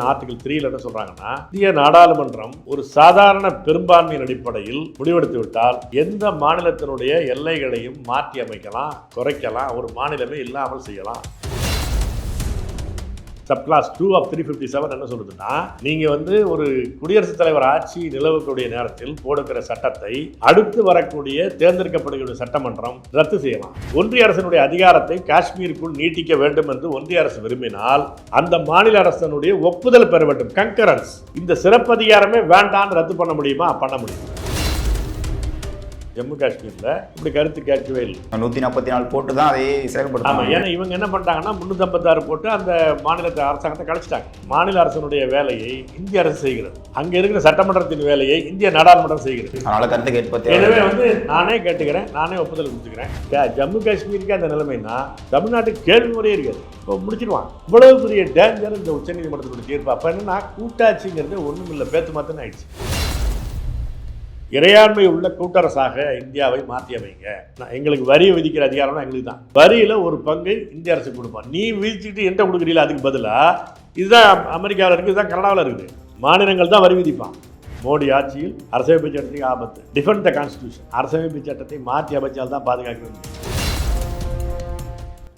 Article 3 என்ன சொல்றாங்கன்னா, இந்திய நாடாளுமன்றம் ஒரு சாதாரண பெரும்பான்மையின் அடிப்படையில் முடிவெடுத்து விட்டால் எந்த மாநிலத்தினுடைய எல்லைகளையும் மாற்றி அமைக்கலாம், குறைக்கலாம், ஒரு மாநிலமே இல்லாமல் செய்யலாம். சப்கிளாஸ் 2 ஆஃப் 357 என்ன சொல்லுதுன்னா, நீங்க ஒரு குடியரசுத் தலைவர் ஆட்சி நிலவக்கூடிய நேரத்தில் போடுகிற சட்டத்தை அடுத்து வரக்கூடிய தேர்ந்தெடுக்கப்படுகிற சட்டமன்றம் ரத்து செய்யலாம். ஒன்றிய அரசினுடைய அதிகாரத்தை காஷ்மீருக்குள் நீட்டிக்க வேண்டும் என்று ஒன்றிய அரசு விரும்பினால் அந்த மாநில அரசனுடைய ஒப்புதல் பெற வேண்டும், கங்கரன்ஸ். இந்த சிறப்பு அதிகாரமே வேண்டான்னு ரத்து பண்ண முடியுமா? பண்ண முடியும். ஜம்மு காஷ்மீரில் இப்படி கருத்து கேட்கவே இல்லை. 144 போட்டு தான் அதையே செயல்படுத்த. ஆமாம், ஏன்னா இவங்க என்ன பண்ணிட்டாங்கன்னா 356 போட்டு அந்த மாநிலத்தை அரசாங்கத்தை கழிச்சிட்டாங்க. மாநில அரசனுடைய வேலையை இந்திய அரசு செய்கிறது, அங்கே இருக்கிற சட்டமன்றத்தின் வேலையை இந்திய நாடாளுமன்றம் செய்கிறது. அதனால கருத்து கேட்பது. எனவே நானே கேட்டுக்கிறேன், நானே ஒப்புதல் கொடுத்துக்கிறேன். ஜம்மு காஷ்மீருக்கு அந்த நிலைமைன்னா தமிழ்நாட்டுக்கு கேள்வி முறையே இருக்காது, இப்போ முடிச்சிடுவாங்க. இவ்வளவு பெரிய டேஞ்சர் இந்த உச்சநீதிமன்றத்துடைய தீர்ப்பு. அப்போ என்னன்னா கூட்டாட்சிங்கிறது ஒன்றும் இல்லை, பேத்து மாத்தன்னு ஆயிடுச்சு. இறையாண்மை உள்ள கூட்டரசாக இந்தியாவை மாற்றி அமைங்க. எங்களுக்கு வரி விதிக்கிற அதிகாரம் எங்களுக்கு தான். வரியில் ஒரு பங்கு இந்திய அரசு கொடுப்போம். நீ விதிச்சுட்டு என்கிட்ட கொடுக்குறீங்களா? அதுக்கு பதிலாக இதுதான் அமெரிக்காவில் இருக்குது, இதுதான் கனடாவில் இருக்குது. மாநிலங்கள் தான் வரி விதிப்பான். மோடி ஆட்சியில் அரசமைப்பு சட்டத்துக்கு ஆபத்து. Defend the constitution. அரசமைப்பு சட்டத்தை மாற்றி அமைச்சால் தான் பாதுகாக்க முடியும்.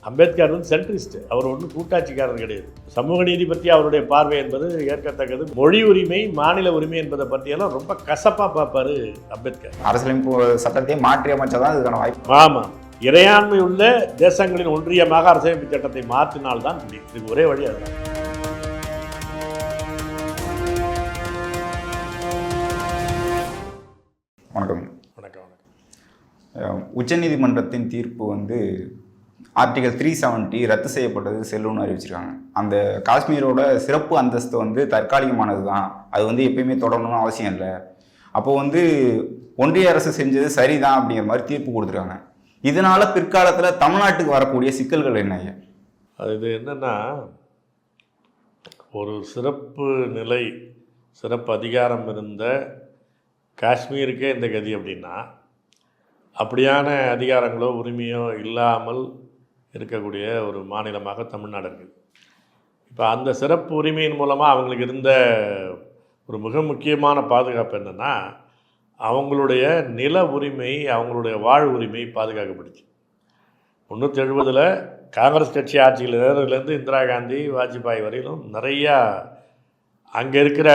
அம்பேத்கர் சென்ட்ரிஸ்ட், அவர் ஒன்றும் கூட்டாட்சிக்காரர் கிடையாது. சமூக நீதி பற்றி அவருடைய பார்வை என்பது ஏற்கத்தக்கது. மொழி உரிமை, மாநில உரிமை என்பதை பற்றியெல்லாம் ரொம்ப கசப்பாக பார்ப்பாரு அம்பேத்கர். அரசியலமைப்பு சட்டத்தை மாற்றி அமைச்சாதான் இதுக்கான வாய்ப்பு. ஆமாம், இறையாண்மை உள்ள தேசங்களின் ஒன்றியமாக அரசியலமைப்பு சட்டத்தை மாற்றினால்தான் முடியும். இதுக்கு ஒரே வழி அதுதான். வணக்கம். வணக்கம் வணக்கம். உச்சநீதிமன்றத்தின் தீர்ப்பு ஆர்டிகல் 370 ரத்து செய்யப்பட்டது செல்லுன்னு அறிவிச்சிருக்காங்க. அந்த காஷ்மீரோட சிறப்பு அந்தஸ்து தற்காலிகமானது தான், அது எப்பயுமே தொடரணும்னு அவசியம் இல்லை. அப்போது ஒன்றிய அரசு செஞ்சது சரிதான் அப்படிங்கிற மாதிரி தீர்ப்பு கொடுத்துருக்காங்க. இதனால பிற்காலத்தில் தமிழ்நாட்டுக்கு வரக்கூடிய சிக்கல்கள் என்ன? அது என்னன்னா, ஒரு சிறப்பு நிலை, சிறப்பு அதிகாரம் இருந்த காஷ்மீருக்கே இந்த கதி அப்படின்னா, அப்படியான அதிகாரங்களோ உரிமையோ இல்லாமல் இருக்கக்கூடிய ஒரு மாநிலமாக தமிழ்நாடு இருக்குது. இப்போ அந்த சிறப்பு உரிமையின் மூலமாக அவங்களுக்கு இருந்த ஒரு மிக முக்கியமான பாதுகாப்பு என்னென்னா, அவங்களுடைய நில உரிமை, அவங்களுடைய வாழ் உரிமை பாதுகாக்கப்பட்டுச்சு. 370 காங்கிரஸ் கட்சி ஆட்சியில் நேரிலேருந்து இந்திரா காந்தி, வாஜ்பாய் வரையிலும் நிறையா அங்கே இருக்கிற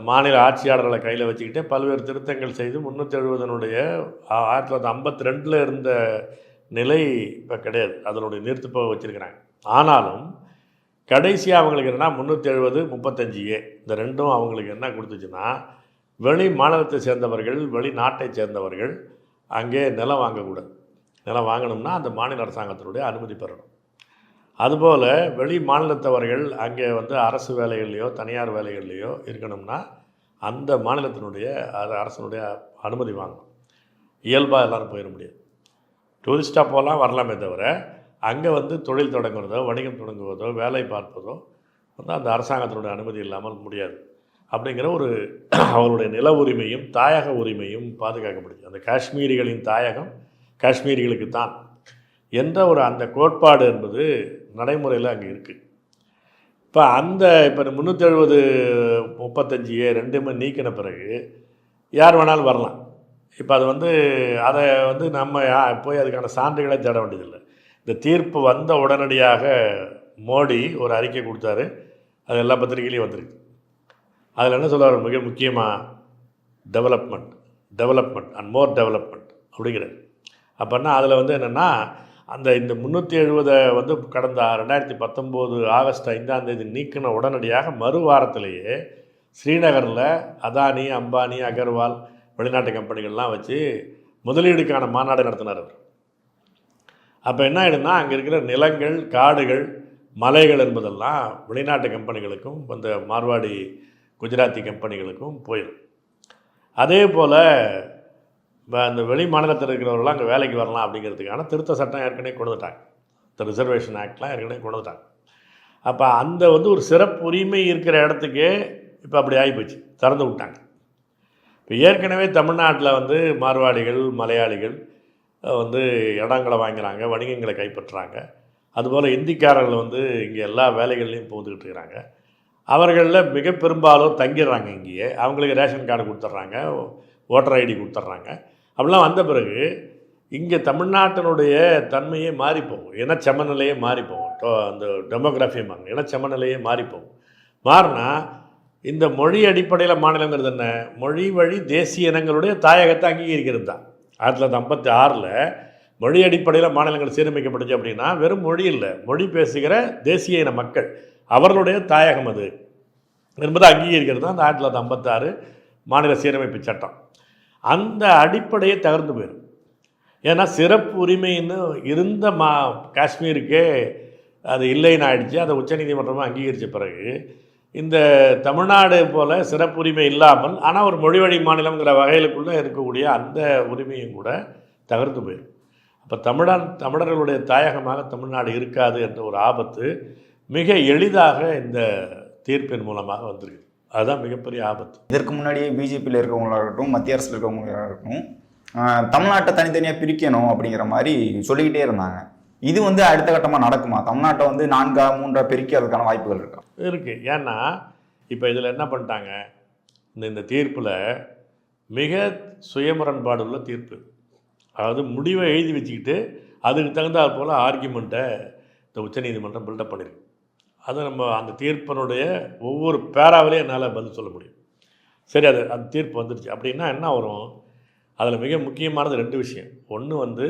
மாநில ஆட்சியாளர்களை கையில் வச்சுக்கிட்டே பல்வேறு திருத்தங்கள் செய்து 370 1952 இருந்த நிலை இப்போ கிடையாது, அதனுடைய நிறுத்துப்ப வச்சுருக்கிறாங்க. ஆனாலும் கடைசியாக அவங்களுக்கு என்னென்னா 370 35A இந்த ரெண்டும் அவங்களுக்கு என்ன கொடுத்துச்சுன்னா, வெளி மாநிலத்தை சேர்ந்தவர்கள், வெளிநாட்டை சேர்ந்தவர்கள் அங்கே நிலம் வாங்கக்கூடாது. நிலம் வாங்கணும்னா அந்த மாநில அரசாங்கத்தினுடைய அனுமதி பெறணும். அதுபோல் வெளி மாநிலத்தவர்கள் அங்கே அரசு வேலைகள்லையோ தனியார் வேலைகள்லையோ இருக்கணும்னா அந்த மாநிலத்தினுடைய அரசனுடைய அனுமதி வாங்கணும். இயல்பாக எல்லோரும் போயிட முடியாது. டூரிஸ்ட்டாக போகலாம், வரலாமே தவிர அங்கே தொழில் தொடங்குவதோ, வணிகம் தொடங்குவதோ, வேலை பார்ப்பதோ அந்த அரசாங்கத்தினுடைய அனுமதி இல்லாமல் முடியாது. அப்படிங்கிற அவருடைய நில உரிமையும் தாயக உரிமையும் பாதுகாக்கப்படுது. அந்த காஷ்மீரிகளின் தாயகம் காஷ்மீரிகளுக்கு தான் என்ற அந்த கோட்பாடு என்பது நடைமுறையில் அங்கே இருக்குது. இப்போ 370 35A ரெண்டுமே நீக்கின பிறகு யார் வேணாலும் வரலாம். இப்போ அது அதை நம்ம போய் அதுக்கான சான்றுகளை தேட வேண்டியதில்லை. இந்த தீர்ப்பு வந்த உடனடியாக மோடி ஒரு அறிக்கை கொடுத்தாரு, அது எல்லா பத்திரிகையிலையும் வந்திருக்கு. அதில் என்ன சொல்லுவார்? மிக முக்கியமாக டெவலப்மெண்ட் அண்ட் மோர் டெவலப்மெண்ட் அப்படிங்கிறது. அப்போன்னா அதில் என்னென்னா, இந்த 370 கடந்த 2019 ஆகஸ்ட் 5ஆம் தேதி நீக்கின உடனடியாக மறு வாரத்திலேயே ஸ்ரீநகரில் அதானி, அம்பானி, அகர்வால் வெளிநாட்டு கம்பெனிகள்லாம் வச்சு முதலீடுக்கான மாநாடு நடத்தினார் அவர். அப்போ என்ன ஆகிடும்னா, அங்கே இருக்கிற நிலங்கள், காடுகள், மலைகள் என்பதெல்லாம் வெளிநாட்டு கம்பெனிகளுக்கும் இந்த மார்வாடி குஜராத்தி கம்பெனிகளுக்கும் போயிடும். அதே போல் அந்த வெளி மாநிலத்தில் இருக்கிறவர்களாம் அங்கே வேலைக்கு வரலாம் அப்படிங்கிறதுக்கான திருத்த சட்டம் ஏற்கனவே கொண்டு வந்துட்டாங்க. இந்த ரிசர்வேஷன் ஆக்ட்லாம் ஏற்கனவே கொண்டு வந்துட்டாங்க. அப்போ அந்த ஒரு சிறப்பு உரிமை இருக்கிற இடத்துக்கே இப்போ அப்படி ஆகிப்போச்சு, திறந்து விட்டாங்க. இப்போ ஏற்கனவே தமிழ்நாட்டில் மார்வாடிகள், மலையாளிகள் இடங்களை வாங்குகிறாங்க, வணிகங்களை கைப்பற்றுறாங்க. அதுபோல் இந்திக்காரர்கள் இங்கே எல்லா வேலைகள்லையும் புகுந்துக்கிட்டு இருக்கிறாங்க. அவர்களில் மிக பெரும்பாலும் தங்கிடுறாங்க இங்கேயே. அவங்களுக்கு ரேஷன் கார்டு கொடுத்துட்றாங்க, ஓட்டர் ஐடி கொடுத்துட்றாங்க. அப்படிலாம் வந்த பிறகு இங்கே தமிழ்நாட்டினுடைய தன்மையே மாறிப்போகும், இனச்சமநிலையே மாறிப்போகும். அந்த டெமோகிராஃபியுமாங்க இனச்சமநிலையே மாறிப்போகும். மாறினா இந்த மொழி அடிப்படையில் மாநிலங்கிறது என்ன? மொழி வழி தேசிய இனங்களுடைய தாயகத்தை அங்கீகரிக்கிறது தான். 1956 மொழி அடிப்படையில் மாநிலங்கள் சீரமைக்கப்பட்டுச்சு. அப்படின்னா வெறும் மொழி இல்லை, மொழி பேசுகிற தேசிய இன மக்கள் அவர்களுடைய தாயகம் அது என்பதை அங்கீகரிக்கிறது தான் அந்த 1956 மாநில சீரமைப்பு சட்டம். அந்த அடிப்படையை தகர்ந்து போயிடும். ஏன்னா சிறப்பு உரிமைன்னு இருந்த காஷ்மீருக்கே அது இல்லைன்னு ஆயிடுச்சு. அதை உச்சநீதிமன்றமாக அங்கீகரித்த பிறகு இந்த தமிழ்நாடு போல் சிறப்பு உரிமை இல்லாமல் ஆனால் ஒரு மொழி வழி மாநிலங்கிற வகையிலுக்குள்ளே இருக்கக்கூடிய அந்த உரிமையும் கூட தகர்ந்து போயிடும். அப்போ தமிழர்களுடைய தாயகமாக தமிழ்நாடு இருக்காது என்ற ஒரு ஆபத்து மிக எளிதாக இந்த தீர்ப்பின் மூலமாக வந்திருக்கு. அதுதான் மிகப்பெரிய ஆபத்து. இதற்கு முன்னாடியே பிஜேபியில் இருக்கவங்களாக இருக்கட்டும், மத்திய அரசில் இருக்கவங்களாக இருக்கட்டும், தமிழ்நாட்டை தனித்தனியாக பிரிக்கணும் அப்படிங்கிற மாதிரி சொல்லிக்கிட்டே இருந்தாங்க. இது அடுத்த கட்டமாக நடக்குமா? தமிழ்நாட்டை 4 3 பிரிக்கிறதுக்கான வாய்ப்புகள் இருக்கா? இருக்குது. ஏன்னா இப்போ இதில் என்ன பண்ணிட்டாங்க, இந்த தீர்ப்பில் மிக சுயமுரண்பாடு உள்ள தீர்ப்பு. அதாவது முடிவை எழுதி வச்சுக்கிட்டு அதுக்கு தகுந்தாற் போல் ஆர்கியூமெண்ட்டை இந்த உச்சநீதிமன்றம் பில்டப் பண்ணியிருக்கு. அது நம்ம அந்த தீர்ப்பினுடைய ஒவ்வொரு பேராவிலையும் என்னால் பதில் சொல்ல முடியும். சரி, அந்த தீர்ப்பு வந்துடுச்சு அப்படின்னா என்ன வரும்? அதில் மிக முக்கியமானது 2 விஷயம். ஒன்று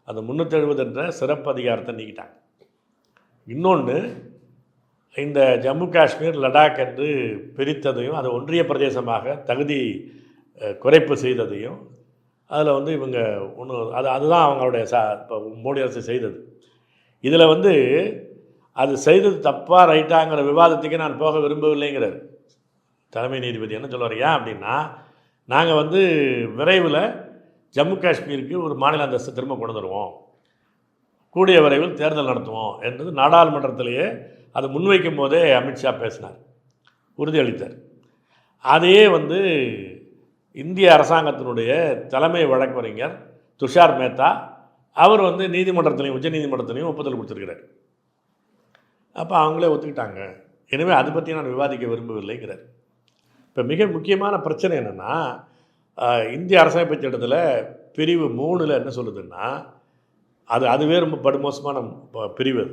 அந்த 370 என்ற சிறப்பு அதிகாரத்தை நீக்கிட்டாங்க. இன்னொன்று இந்த ஜம்மு காஷ்மீர் லடாக் என்று பிரித்ததையும் அதை ஒன்றிய பிரதேசமாக தகுதி குறைப்பு செய்ததையும் அதில் இவங்க அதுதான் அவங்களுடைய இப்போ மோடி அரசு செய்தது. இதில் அது செய்தது தப்பாக ரைட்டாங்கிற விவாதத்துக்கு நான் போக விரும்பவில்லைங்கிறார் தலைமை நீதிபதி. என்ன சொல்லுவார்? ஏன் அப்படின்னா, நாங்கள் விரைவில் ஜம்மு காஷ்மீருக்கு ஒரு மாநில அந்தஸ்து திரும்ப கொண்டு வருவோம், கூடிய விரைவில் தேர்தல் நடத்துவோம் என்றது நாடாளுமன்றத்திலேயே அதை முன்வைக்கும் போதே அமித்ஷா பேசினார், உறுதியளித்தார். அதையே இந்திய அரசாங்கத்தினுடைய தலைமை வழக்கறிஞர் துஷார் மேத்தா அவர் நீதிமன்றத்திலையும் உச்ச நீதிமன்றத்திலையும் ஒப்புதல் கொடுத்துருக்கிறார். அப்போ அவங்களே ஒத்துக்கிட்டாங்க. எனவே அதை பற்றி நான் விவாதிக்க விரும்பவில்லைங்கிறார். இப்போ மிக முக்கியமான பிரச்சனை என்னென்னா, இந்திய அரசமைப்பு சட்டத்தில் பிரிவு 3 என்ன சொல்லுதுன்னா, அதுவே ரொம்ப படுமோசமான பிரிவு.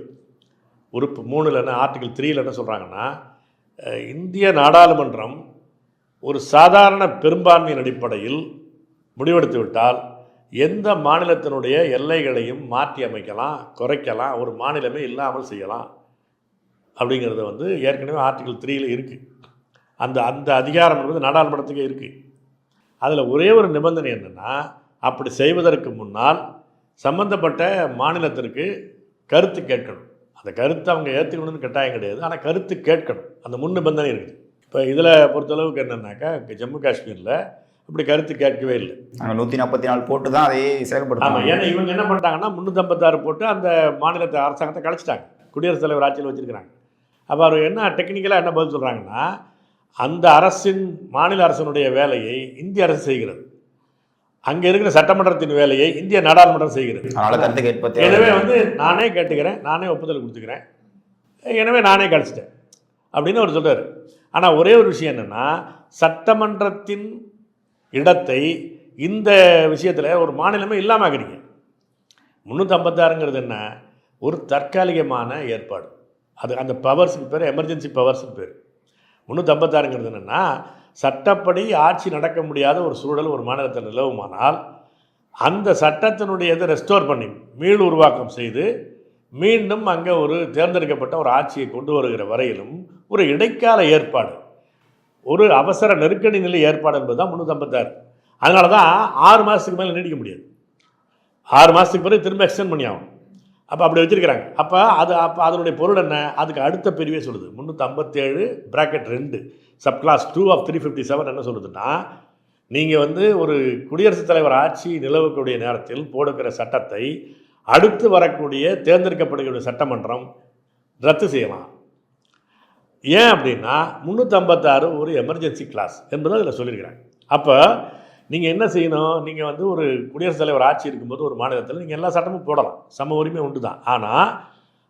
உறுப்பு 3 ஆர்டிகிள் 3 என்ன சொல்கிறாங்கன்னா, இந்திய நாடாளுமன்றம் ஒரு சாதாரண பெரும்பான்மையின் அடிப்படையில் முடிவெடுத்து விட்டால் எந்த மாநிலத்தினுடைய எல்லைகளையும் மாற்றி அமைக்கலாம், குறைக்கலாம், ஒரு மாநிலமே இல்லாமல் செய்யலாம் அப்படிங்கிறது ஏற்கனவே ஆர்டிகிள் 3 இருக்குது. அந்த அதிகாரம் என்பது நாடாளுமன்றத்துக்கே இருக்குது. அதில் ஒரே ஒரு நிபந்தனை என்னென்னா, அப்படி செய்வதற்கு முன்னால் சம்பந்தப்பட்ட மாநிலத்திற்கு கருத்து கேட்கணும். அந்த கருத்தை அவங்க ஏற்றுக்கணும்னு கட்டாயம் கிடையாது, ஆனால் கருத்து கேட்கணும். அந்த முன் நிபந்தனை இருக்குது. இப்போ இதில் பொறுத்தளவுக்கு என்னென்னாக்கா, ஜம்மு காஷ்மீரில் அப்படி கருத்து கேட்கவே இல்லை. 144 போட்டு தான் அதையே செயல்படுத்தாங்க. ஆமாம், ஏன்னா இவங்க என்ன பண்ணிட்டாங்கன்னா 356 போட்டு அந்த மாநிலத்தை அரசாங்கத்தை கழிச்சிட்டாங்க, குடியரசுத் தலைவர் ஆட்சியில் வச்சுருக்கிறாங்க. அப்போ அவர் என்ன டெக்னிக்கலாக என்ன பதில் சொல்கிறாங்கன்னா, அந்த மாநில அரசினுடைய வேலையை இந்திய அரசு செய்கிறது, அங்கே இருக்கிற சட்டமன்றத்தின் வேலையை இந்திய நாடாளுமன்றம் செய்கிறது. எனவே நானே கேட்டுக்கிறேன், நானே ஒப்புதல் கொடுத்துக்கிறேன், எனவே நானே கழிச்சிட்டேன் அப்படின்னு அவர் சொல்கிறார். ஆனால் ஒரே ஒரு விஷயம் என்னென்னா, சட்டமன்றத்தின் இடத்தை இந்த விஷயத்தில் ஒரு மாநிலமே இல்லாமல் ஆகிறீங்க. 356ங்கிறது என்ன? ஒரு தற்காலிகமான ஏற்பாடு. அந்த பவர்ஸுக்கு பேர் எமர்ஜென்சி பவர்ஸுக்கு பேர். 356ங்கிறது என்னென்னா, சட்டப்படி ஆட்சி நடக்க முடியாத ஒரு சூழல் ஒரு மாநிலத்தில் நிலவுமானால் அந்த சட்டத்தினுடைய இதை ரெஸ்டோர் பண்ணி மீள் உருவாக்கம் செய்து மீண்டும் அங்கே ஒரு தேர்ந்தெடுக்கப்பட்ட ஒரு ஆட்சியை கொண்டு வருகிற வரையிலும் ஒரு இடைக்கால ஏற்பாடு, ஒரு அவசர நெருக்கடி நிலை ஏற்பாடு என்பது தான் 356. அதனால தான் 6 மாதத்துக்கு மேலே நீடிக்க முடியாது. 6 மாதத்துக்கு பிறகு திரும்ப எக்ஸ்டெண்ட் பண்ணி ஆகும். அப்போ அப்படி வச்சுருக்கிறாங்க. அப்போ அதனுடைய பொருள் என்ன? அதுக்கு அடுத்த பிரிவே சொல்லுது. 357(2) சப்கிளாஸ் 2 ஆஃப் 357 என்ன சொல்லுதுன்னா, நீங்கள் ஒரு குடியரசுத் தலைவர் ஆட்சி நிலவக்கூடிய நேரத்தில் போடுகிற சட்டத்தை அடுத்து வரக்கூடிய தேர்ந்தெடுக்கப்படுகிற சட்டமன்றம் ரத்து செய்யலாம். ஏன் அப்படின்னா 356 ஒரு எமர்ஜென்சி கிளாஸ் என்பதை அதில் சொல்லியிருக்கிறாங்க. அப்போ நீங்கள் என்ன செய்யணும்? நீங்கள் ஒரு குடியரசுத் தலைவர் ஆட்சி இருக்கும்போது ஒரு மாநிலத்தில் நீங்கள் எல்லா சட்டமும் போடலாம், சம உரிமை உண்டு தான். ஆனால்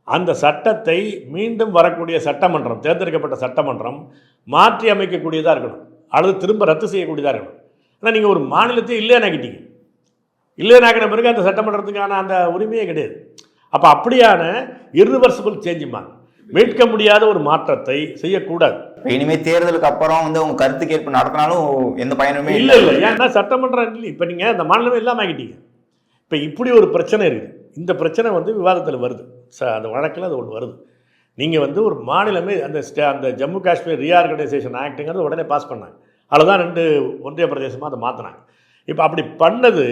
அந்த சட்டத்தை மீண்டும் வரக்கூடிய சட்டமன்றம், தேர்ந்தெடுக்கப்பட்ட சட்டமன்றம் மாற்றி அமைக்கக்கூடியதாக இருக்கணும், அல்லது திரும்ப ரத்து செய்யக்கூடியதாக இருக்கணும். ஆனால் நீங்கள் ஒரு மாநிலத்தை இல்லைனாக்கிட்டீங்க. இல்லைனாக்கின பிறகு அந்த சட்டமன்றத்துக்கான அந்த உரிமையே கிடையாது. அப்போ அப்படியான இர்ரிவர்சிபிள் சேஞ்சுமா, மீட்க முடியாத ஒரு மாற்றத்தை செய்யக்கூடாது. இனிமேல் தேர்தலுக்கு அப்புறம் வந்து அவங்க கருத்து கேட்பு நடத்தினாலும் எந்த பயனுமே இல்லை. ஏன்னா சட்டமன்றம் இல்லை, இப்போ நீங்கள் அந்த மாநிலமே இல்லாமல் ஆகிட்டீங்க. இப்போ இப்படி ஒரு பிரச்சனை இருக்குது. இந்த பிரச்சனை வந்து விவாதத்தில் வருது, அந்த வழக்கில் அது ஒன்று வருது. நீங்கள் வந்து ஒரு மாநிலமே அந்த ஜம்மு காஷ்மீர் ரீஆர்கனைசேஷன் ஆக்டுங்கிறது உடனே பாஸ் பண்ணாங்க. அதில் தான் 2 ஒன்றிய பிரதேசமாக அதை மாற்றினாங்க. இப்போ அப்படி பண்ணது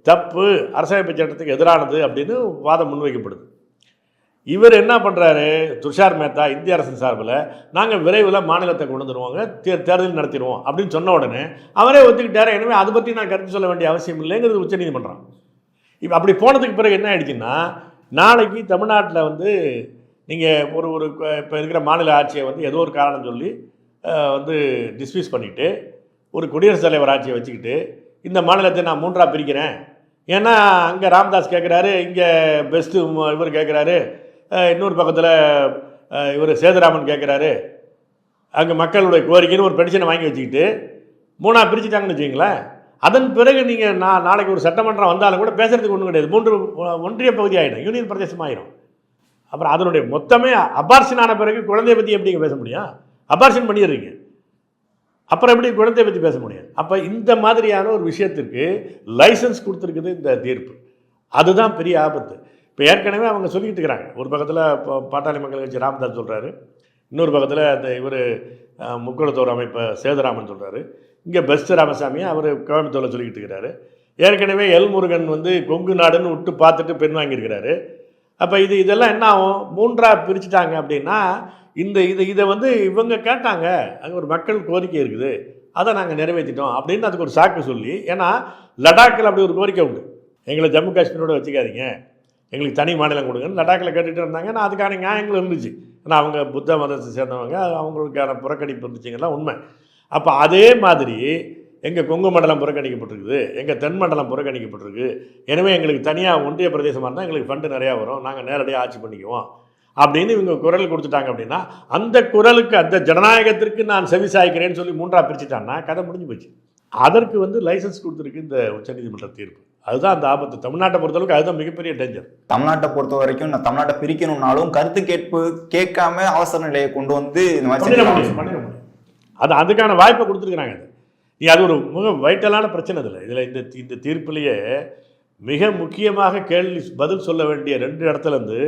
தப்பு, அரசியலமைப்பு சட்டத்துக்கு எதிரானது அப்படின்னு வாதம் முன்வைக்கப்படுது. இவர் என்ன பண்ணுறாரு, துஷார் மேத்தா இந்திய அரசின் சார்பில் நாங்கள் விரைவில் மாநிலத்தை கொண்டு வந்துடுவாங்க, தேர்தல் நடத்திடுவோம் அப்படின்னு சொன்ன உடனே அவரே ஒத்துக்கிட்டார். எனவே அதை பற்றி நான் கருத்து சொல்ல வேண்டிய அவசியம் இல்லைங்கிறது உச்சநீதிமன்றம். இப்போ அப்படி போனதுக்கு பிறகு என்ன ஆயிடுச்சுன்னா, நாளைக்கு தமிழ்நாட்டில் வந்து நீங்கள் ஒரு இப்போ இருக்கிற மாநில ஆட்சியை வந்து ஏதோ ஒரு காரணம் சொல்லி வந்து டிஸ்மிஸ் பண்ணிவிட்டு ஒரு குடியரசுத் தலைவர் ஆட்சியை வச்சுக்கிட்டு இந்த மாநிலத்தை நான் 3ஆக பிரிக்கிறேன், ஏன்னா அங்கே ராம்தாஸ் கேட்குறாரு, இங்கே பெஸ்ட்டு இவர் கேட்குறாரு, இன்னொரு பக்கத்தில் இவர் சேதுராமன் கேட்குறாரு, அங்கே மக்களுடைய கோரிக்கைன்னு ஒரு பெடிஷனை வாங்கி வச்சுக்கிட்டு 3ஆக பிரிச்சுட்டாங்கன்னு வச்சுக்கிங்களேன். அதன் பிறகு நீங்கள் நாளைக்கு ஒரு சட்டமன்றம் வந்தாலும் கூட பேசுகிறதுக்கு ஒன்றும் கிடையாது. 3 ஒன்றிய பகுதி ஆகிடும், யூனியன் பிரதேசம் ஆகிடும். அப்புறம் அதனுடைய மொத்தமே அபார்ஷன் ஆன பிறகு குழந்தைய பற்றி எப்படிங்க பேச முடியும்? அபார்ஷன் பண்ணிடுறீங்க, அப்புறம் எப்படி குழந்தைய பற்றி பேச முடியும்? அப்போ இந்த மாதிரியான ஒரு விஷயத்திற்கு லைசன்ஸ் கொடுத்துருக்குது இந்த தீர்ப்பு. அதுதான் பெரிய ஆபத்து. இப்போ ஏற்கனவே அவங்க சொல்லிக்கிட்டு இருக்கிறாங்க. ஒரு பக்கத்தில் பாட்டாளி மக்கள் கட்சி ராமதாஸ் சொல்கிறாரு, இன்னொரு பக்கத்தில் அந்த இவர் முக்குளத்தோர் அமைப்பை சேதுராமன் சொல்கிறாரு, இங்கே பெஸ்ட் ராமசாமியை அவர் கோயம்புத்தூரில் சொல்லிக்கிட்டு இருக்கிறாரு. ஏற்கனவே எல் முருகன் வந்து கொங்கு நாடுன்னு விட்டு பார்த்துட்டு பெண் வாங்கியிருக்கிறாரு. அப்போ இதெல்லாம் என்ன ஆகும்? 3ஆக பிரிச்சுட்டாங்க அப்படின்னா இதை வந்து இவங்க கேட்டாங்க, அங்கே ஒரு மக்கள் கோரிக்கை இருக்குது, அதை நாங்கள் நிறைவேற்றிட்டோம் அப்படின்னு அதுக்கு ஒரு சாக்கு சொல்லி, ஏன்னா லடாக்கில் அப்படி ஒரு கோரிக்கை உண்டு, எங்களை ஜம்மு காஷ்மீரோட வச்சுக்காதீங்க, எங்களுக்கு தனி மாநிலம் கொடுங்கன்னு லடாக்கில் கேட்டுகிட்டு இருந்தாங்க. நான் அதுக்கான நியாயங்கள் இருந்துச்சு, ஏன்னா அவங்க புத்த மதத்தை சேர்ந்தவங்க, அவங்களுக்கான புறக்கணிப்பு இருந்துச்சுங்கெல்லாம் உண்மை. அப்போ அதே மாதிரி எங்கள் கொங்கு மண்டலம் புறக்கணிக்கப்பட்டிருக்குது, எங்கள் தென் மண்டலம் புறக்கணிக்கப்பட்டிருக்கு, எனவே எங்களுக்கு தனியாக ஒன்றிய பிரதேசமாக இருந்தால் எங்களுக்கு ஃபண்டு நிறையா வரும், நாங்கள் நேரடியாக ஆட்சி பண்ணிக்குவோம் அப்படின்னு இவங்க குரல் கொடுத்துட்டாங்க. அப்படின்னா அந்த குரலுக்கு, அந்த ஜனநாயகத்திற்கு நான் செவி சாய்க்கிறேன்னு சொல்லி 3ஆக பிரிச்சுட்டான்னா கதை முடிஞ்சு போச்சு. அதற்கு வந்து லைசன்ஸ் கொடுத்துருக்கு இந்த உச்சநீதிமன்ற தீர்ப்பு. அதுதான் அந்த ஆபத்து. தமிழ்நாட்டை பொறுத்தளவுக்கு அதுதான் மிகப்பெரிய டேஞ்சர். தமிழ்நாட்டை பொறுத்த வரைக்கும் நான் தமிழ்நாட்டை பிரிக்கணும்னாலும் கருத்து கேட்பு கேட்காம அவசர நிலையை கொண்டு வந்து இந்த மாதிரி பண்ணிட முடியும். அதுக்கான வாய்ப்பை கொடுத்துருக்குறாங்க. அது ஒரு மிக வைட்டலான பிரச்சனை. இந்த தீர்ப்பிலேயே மிக முக்கியமாக பதில் சொல்ல வேண்டிய 2 இடத்துலேருந்து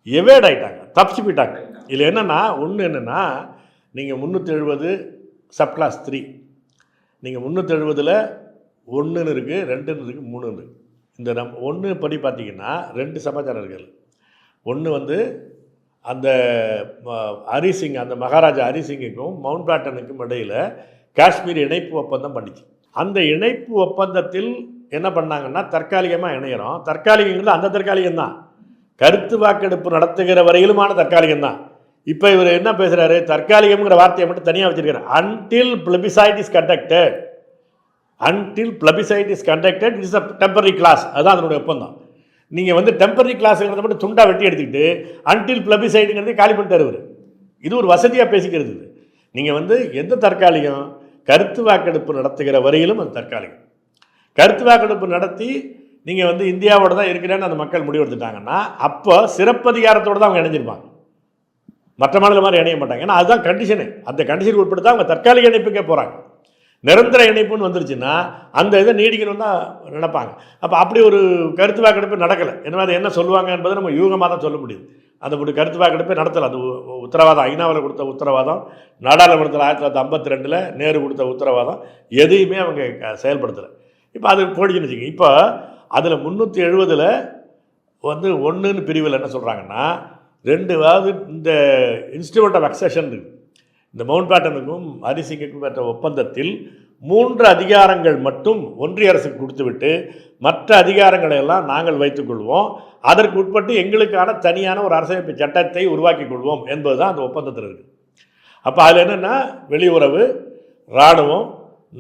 எவேட் ஆகிட்டாங்க, தப்பிச்சு போயிட்டாங்க. இதில் என்னென்னா நீங்கள் 370 சப் கிளாஸ் 3, நீங்கள் 370ல் 1ன்னு இருக்குது, 2ன்னு இருக்குது, 3ன்னு இருக்குது. இந்த 1 படி பார்த்தீங்கன்னா 2 சமாச்சாரர்கள். ஒன்று வந்து அந்த ஹரிசிங், அந்த மகாராஜா ஹரிசிங்குக்கும் மவுண்ட் பேட்டனுக்கும் இடையில் காஷ்மீர் இணைப்பு ஒப்பந்தம் பண்ணிச்சு. அந்த இணைப்பு ஒப்பந்தத்தில் என்ன பண்ணாங்கன்னா, தற்காலிகமாக இணையிறோம். தற்காலிகங்கிறது அந்த தற்காலிகம்தான், கருத்து வாக்கெடுப்பு நடத்துகிற வரையிலுமான தற்காலிகம் தான். இப்போ இவர் என்ன பேசுகிறாரு, தற்காலிகம்ங்கிற வார்த்தையை மட்டும் தனியாக வச்சிருக்காரு. Until plebiscite is conducted, until plebiscite is conducted is a temporary clause. அதுதான் அதனுடைய ஒப்பந்தம். நீங்கள் வந்து டெம்பரரி கிளாஸுங்கிறத மட்டும் துண்டா வெட்டி எடுத்துக்கிட்டு அன்டில் பிளபிசைடுங்கிறதே காலி பண்ணிட்டு வருவார். இது ஒரு வசதியாக பேசிக்கிறது. நீங்கள் வந்து எந்த தற்காலிகம், கருத்து வாக்கெடுப்பு நடத்துகிற வரையிலும் அது தற்காலிகம். கருத்து வாக்கெடுப்பு நடத்தி நீங்கள் வந்து இந்தியாவோட தான் இருக்கிறேன்னு அந்த மக்கள் முடிவெடுத்துட்டாங்கன்னா அப்போ சிறப்பதிகாரத்தோடு தான் அவங்க இணைஞ்சிருப்பாங்க, மற்ற மாநிலம் மாதிரி இணைய மாட்டாங்க. ஏன்னா அதுதான் கண்டிஷனு. அந்த கண்டிஷனுக்கு உட்பட்டு தான் அவங்க தற்காலிக இணைப்புக்கே போகிறாங்க. நிரந்தர இணைப்புன்னு வந்துருச்சுன்னா அந்த இதை நீடிக்கணும்னு தான் நினைப்பாங்க. அப்போ அப்படி ஒரு கருத்து வாக்கெடுப்பு நடக்கலை. என்ன சொல்லுவாங்க என்பதை நம்ம யூகமாக தான் சொல்ல முடியுது. அந்த ஒரு கருத்து வாக்கெடுப்பே நடத்தலை. அது உத்தரவாதம், ஐநாவில் கொடுத்த உத்தரவாதம், நாடாளுமன்றத்தில் 1952 நேரு கொடுத்த உத்தரவாதம், எதையுமே அவங்க செயல்படுத்தலை. இப்போ அது போடிச்சுன்னு வச்சுக்கோங்க. இப்போ அதில் 370ல் வந்து 1ன்னு பிரிவில் என்ன சொல்கிறாங்கன்னா, 2வது இந்த இன்ஸ்டிடியூட் ஆஃப் அக்சஷன் இருக்குது. இந்த மவுண்ட் பேட்டனுக்கும் ஹரிசிங்குக்கும் பெற்ற ஒப்பந்தத்தில் 3 அதிகாரங்கள் மட்டும் ஒன்றிய அரசுக்கு கொடுத்துவிட்டு மற்ற அதிகாரங்களை எல்லாம் நாங்கள் வைத்துக்கொள்வோம், அதற்கு உட்பட்டு எங்களுக்கான தனியான ஒரு அரசியலமைப்பு சட்டத்தை உருவாக்கி கொள்வோம் என்பது தான் அந்த ஒப்பந்தத்தில் இருக்குது. அப்போ அதில் என்னென்னா, வெளியுறவு, இராணுவம்,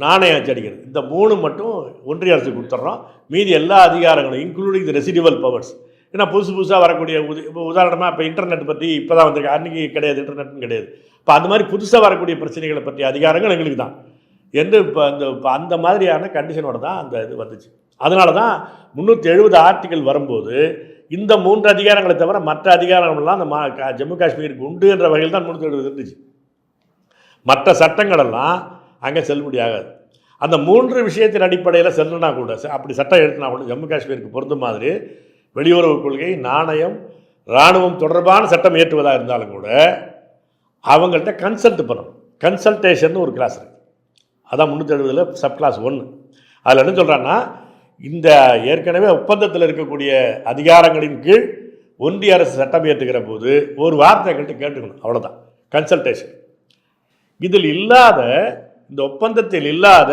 நாணயம் அச்சடிக்கிறது, இந்த 3 மட்டும் ஒன்றிய அரசுக்கு கொடுத்துட்றோம். மீதி எல்லா அதிகாரங்களும் இன்க்ளூடிங் தி ரெசிடிவல் பவர்ஸ் ஏன்னா புதுசாக வரக்கூடிய இப்போ உதாரணமாக இப்போ இன்டர்நெட் பற்றி இப்போ தான் வந்திருக்கு, அன்றைக்கி கிடையாது, இன்டர்நெட்னு கிடையாது. இப்போ அந்த மாதிரி புதுசாக வரக்கூடிய பிரச்சனைகளை பற்றிய அதிகாரங்கள் எங்களுக்கு தான் என்று இப்போ அந்த மாதிரியான கண்டிஷனோட தான் அந்த இது வந்துச்சு. அதனால தான் 370 ஆர்டிகல் வரும்போது இந்த 3 அதிகாரங்களை தவிர மற்ற அதிகாரங்கள்லாம் அந்த ஜம்மு காஷ்மீருக்கு உண்டு என்ற வகையில் தான் 370 இருந்துச்சு. மற்ற சட்டங்களெல்லாம் அங்கே செல்லுபடி ஆகாது. அந்த 3 விஷயத்தின் அடிப்படையில் செல்லுனா கூட, அப்படி சட்டம் எடுத்துனா கூட ஜம்மு காஷ்மீருக்கு பொருந்தும் மாதிரி வெளியுறவு கொள்கை, நாணயம், இராணுவம் தொடர்பான சட்டம் இயற்றுவதாக இருந்தாலும் கூட அவங்கள்ட்ட கன்சல்ட் பண்ணணும். கன்சல்டேஷன் ஒரு கிளாஸ் இருக்குது, அதான் 370 சப் கிளாஸ் 1. அதில் என்ன சொல்கிறான்னா, இந்த ஏற்கனவே ஒப்பந்தத்தில் இருக்கக்கூடிய அதிகாரங்களின் கீழ் ஒன்றிய அரசு சட்டம் இயற்றுகிற போது ஒரு வார்த்தை கேட்டுக்கணும், அவ்வளோதான் கன்சல்டேஷன். இதில் இல்லாத, இந்த ஒப்பந்தத்தில் இல்லாத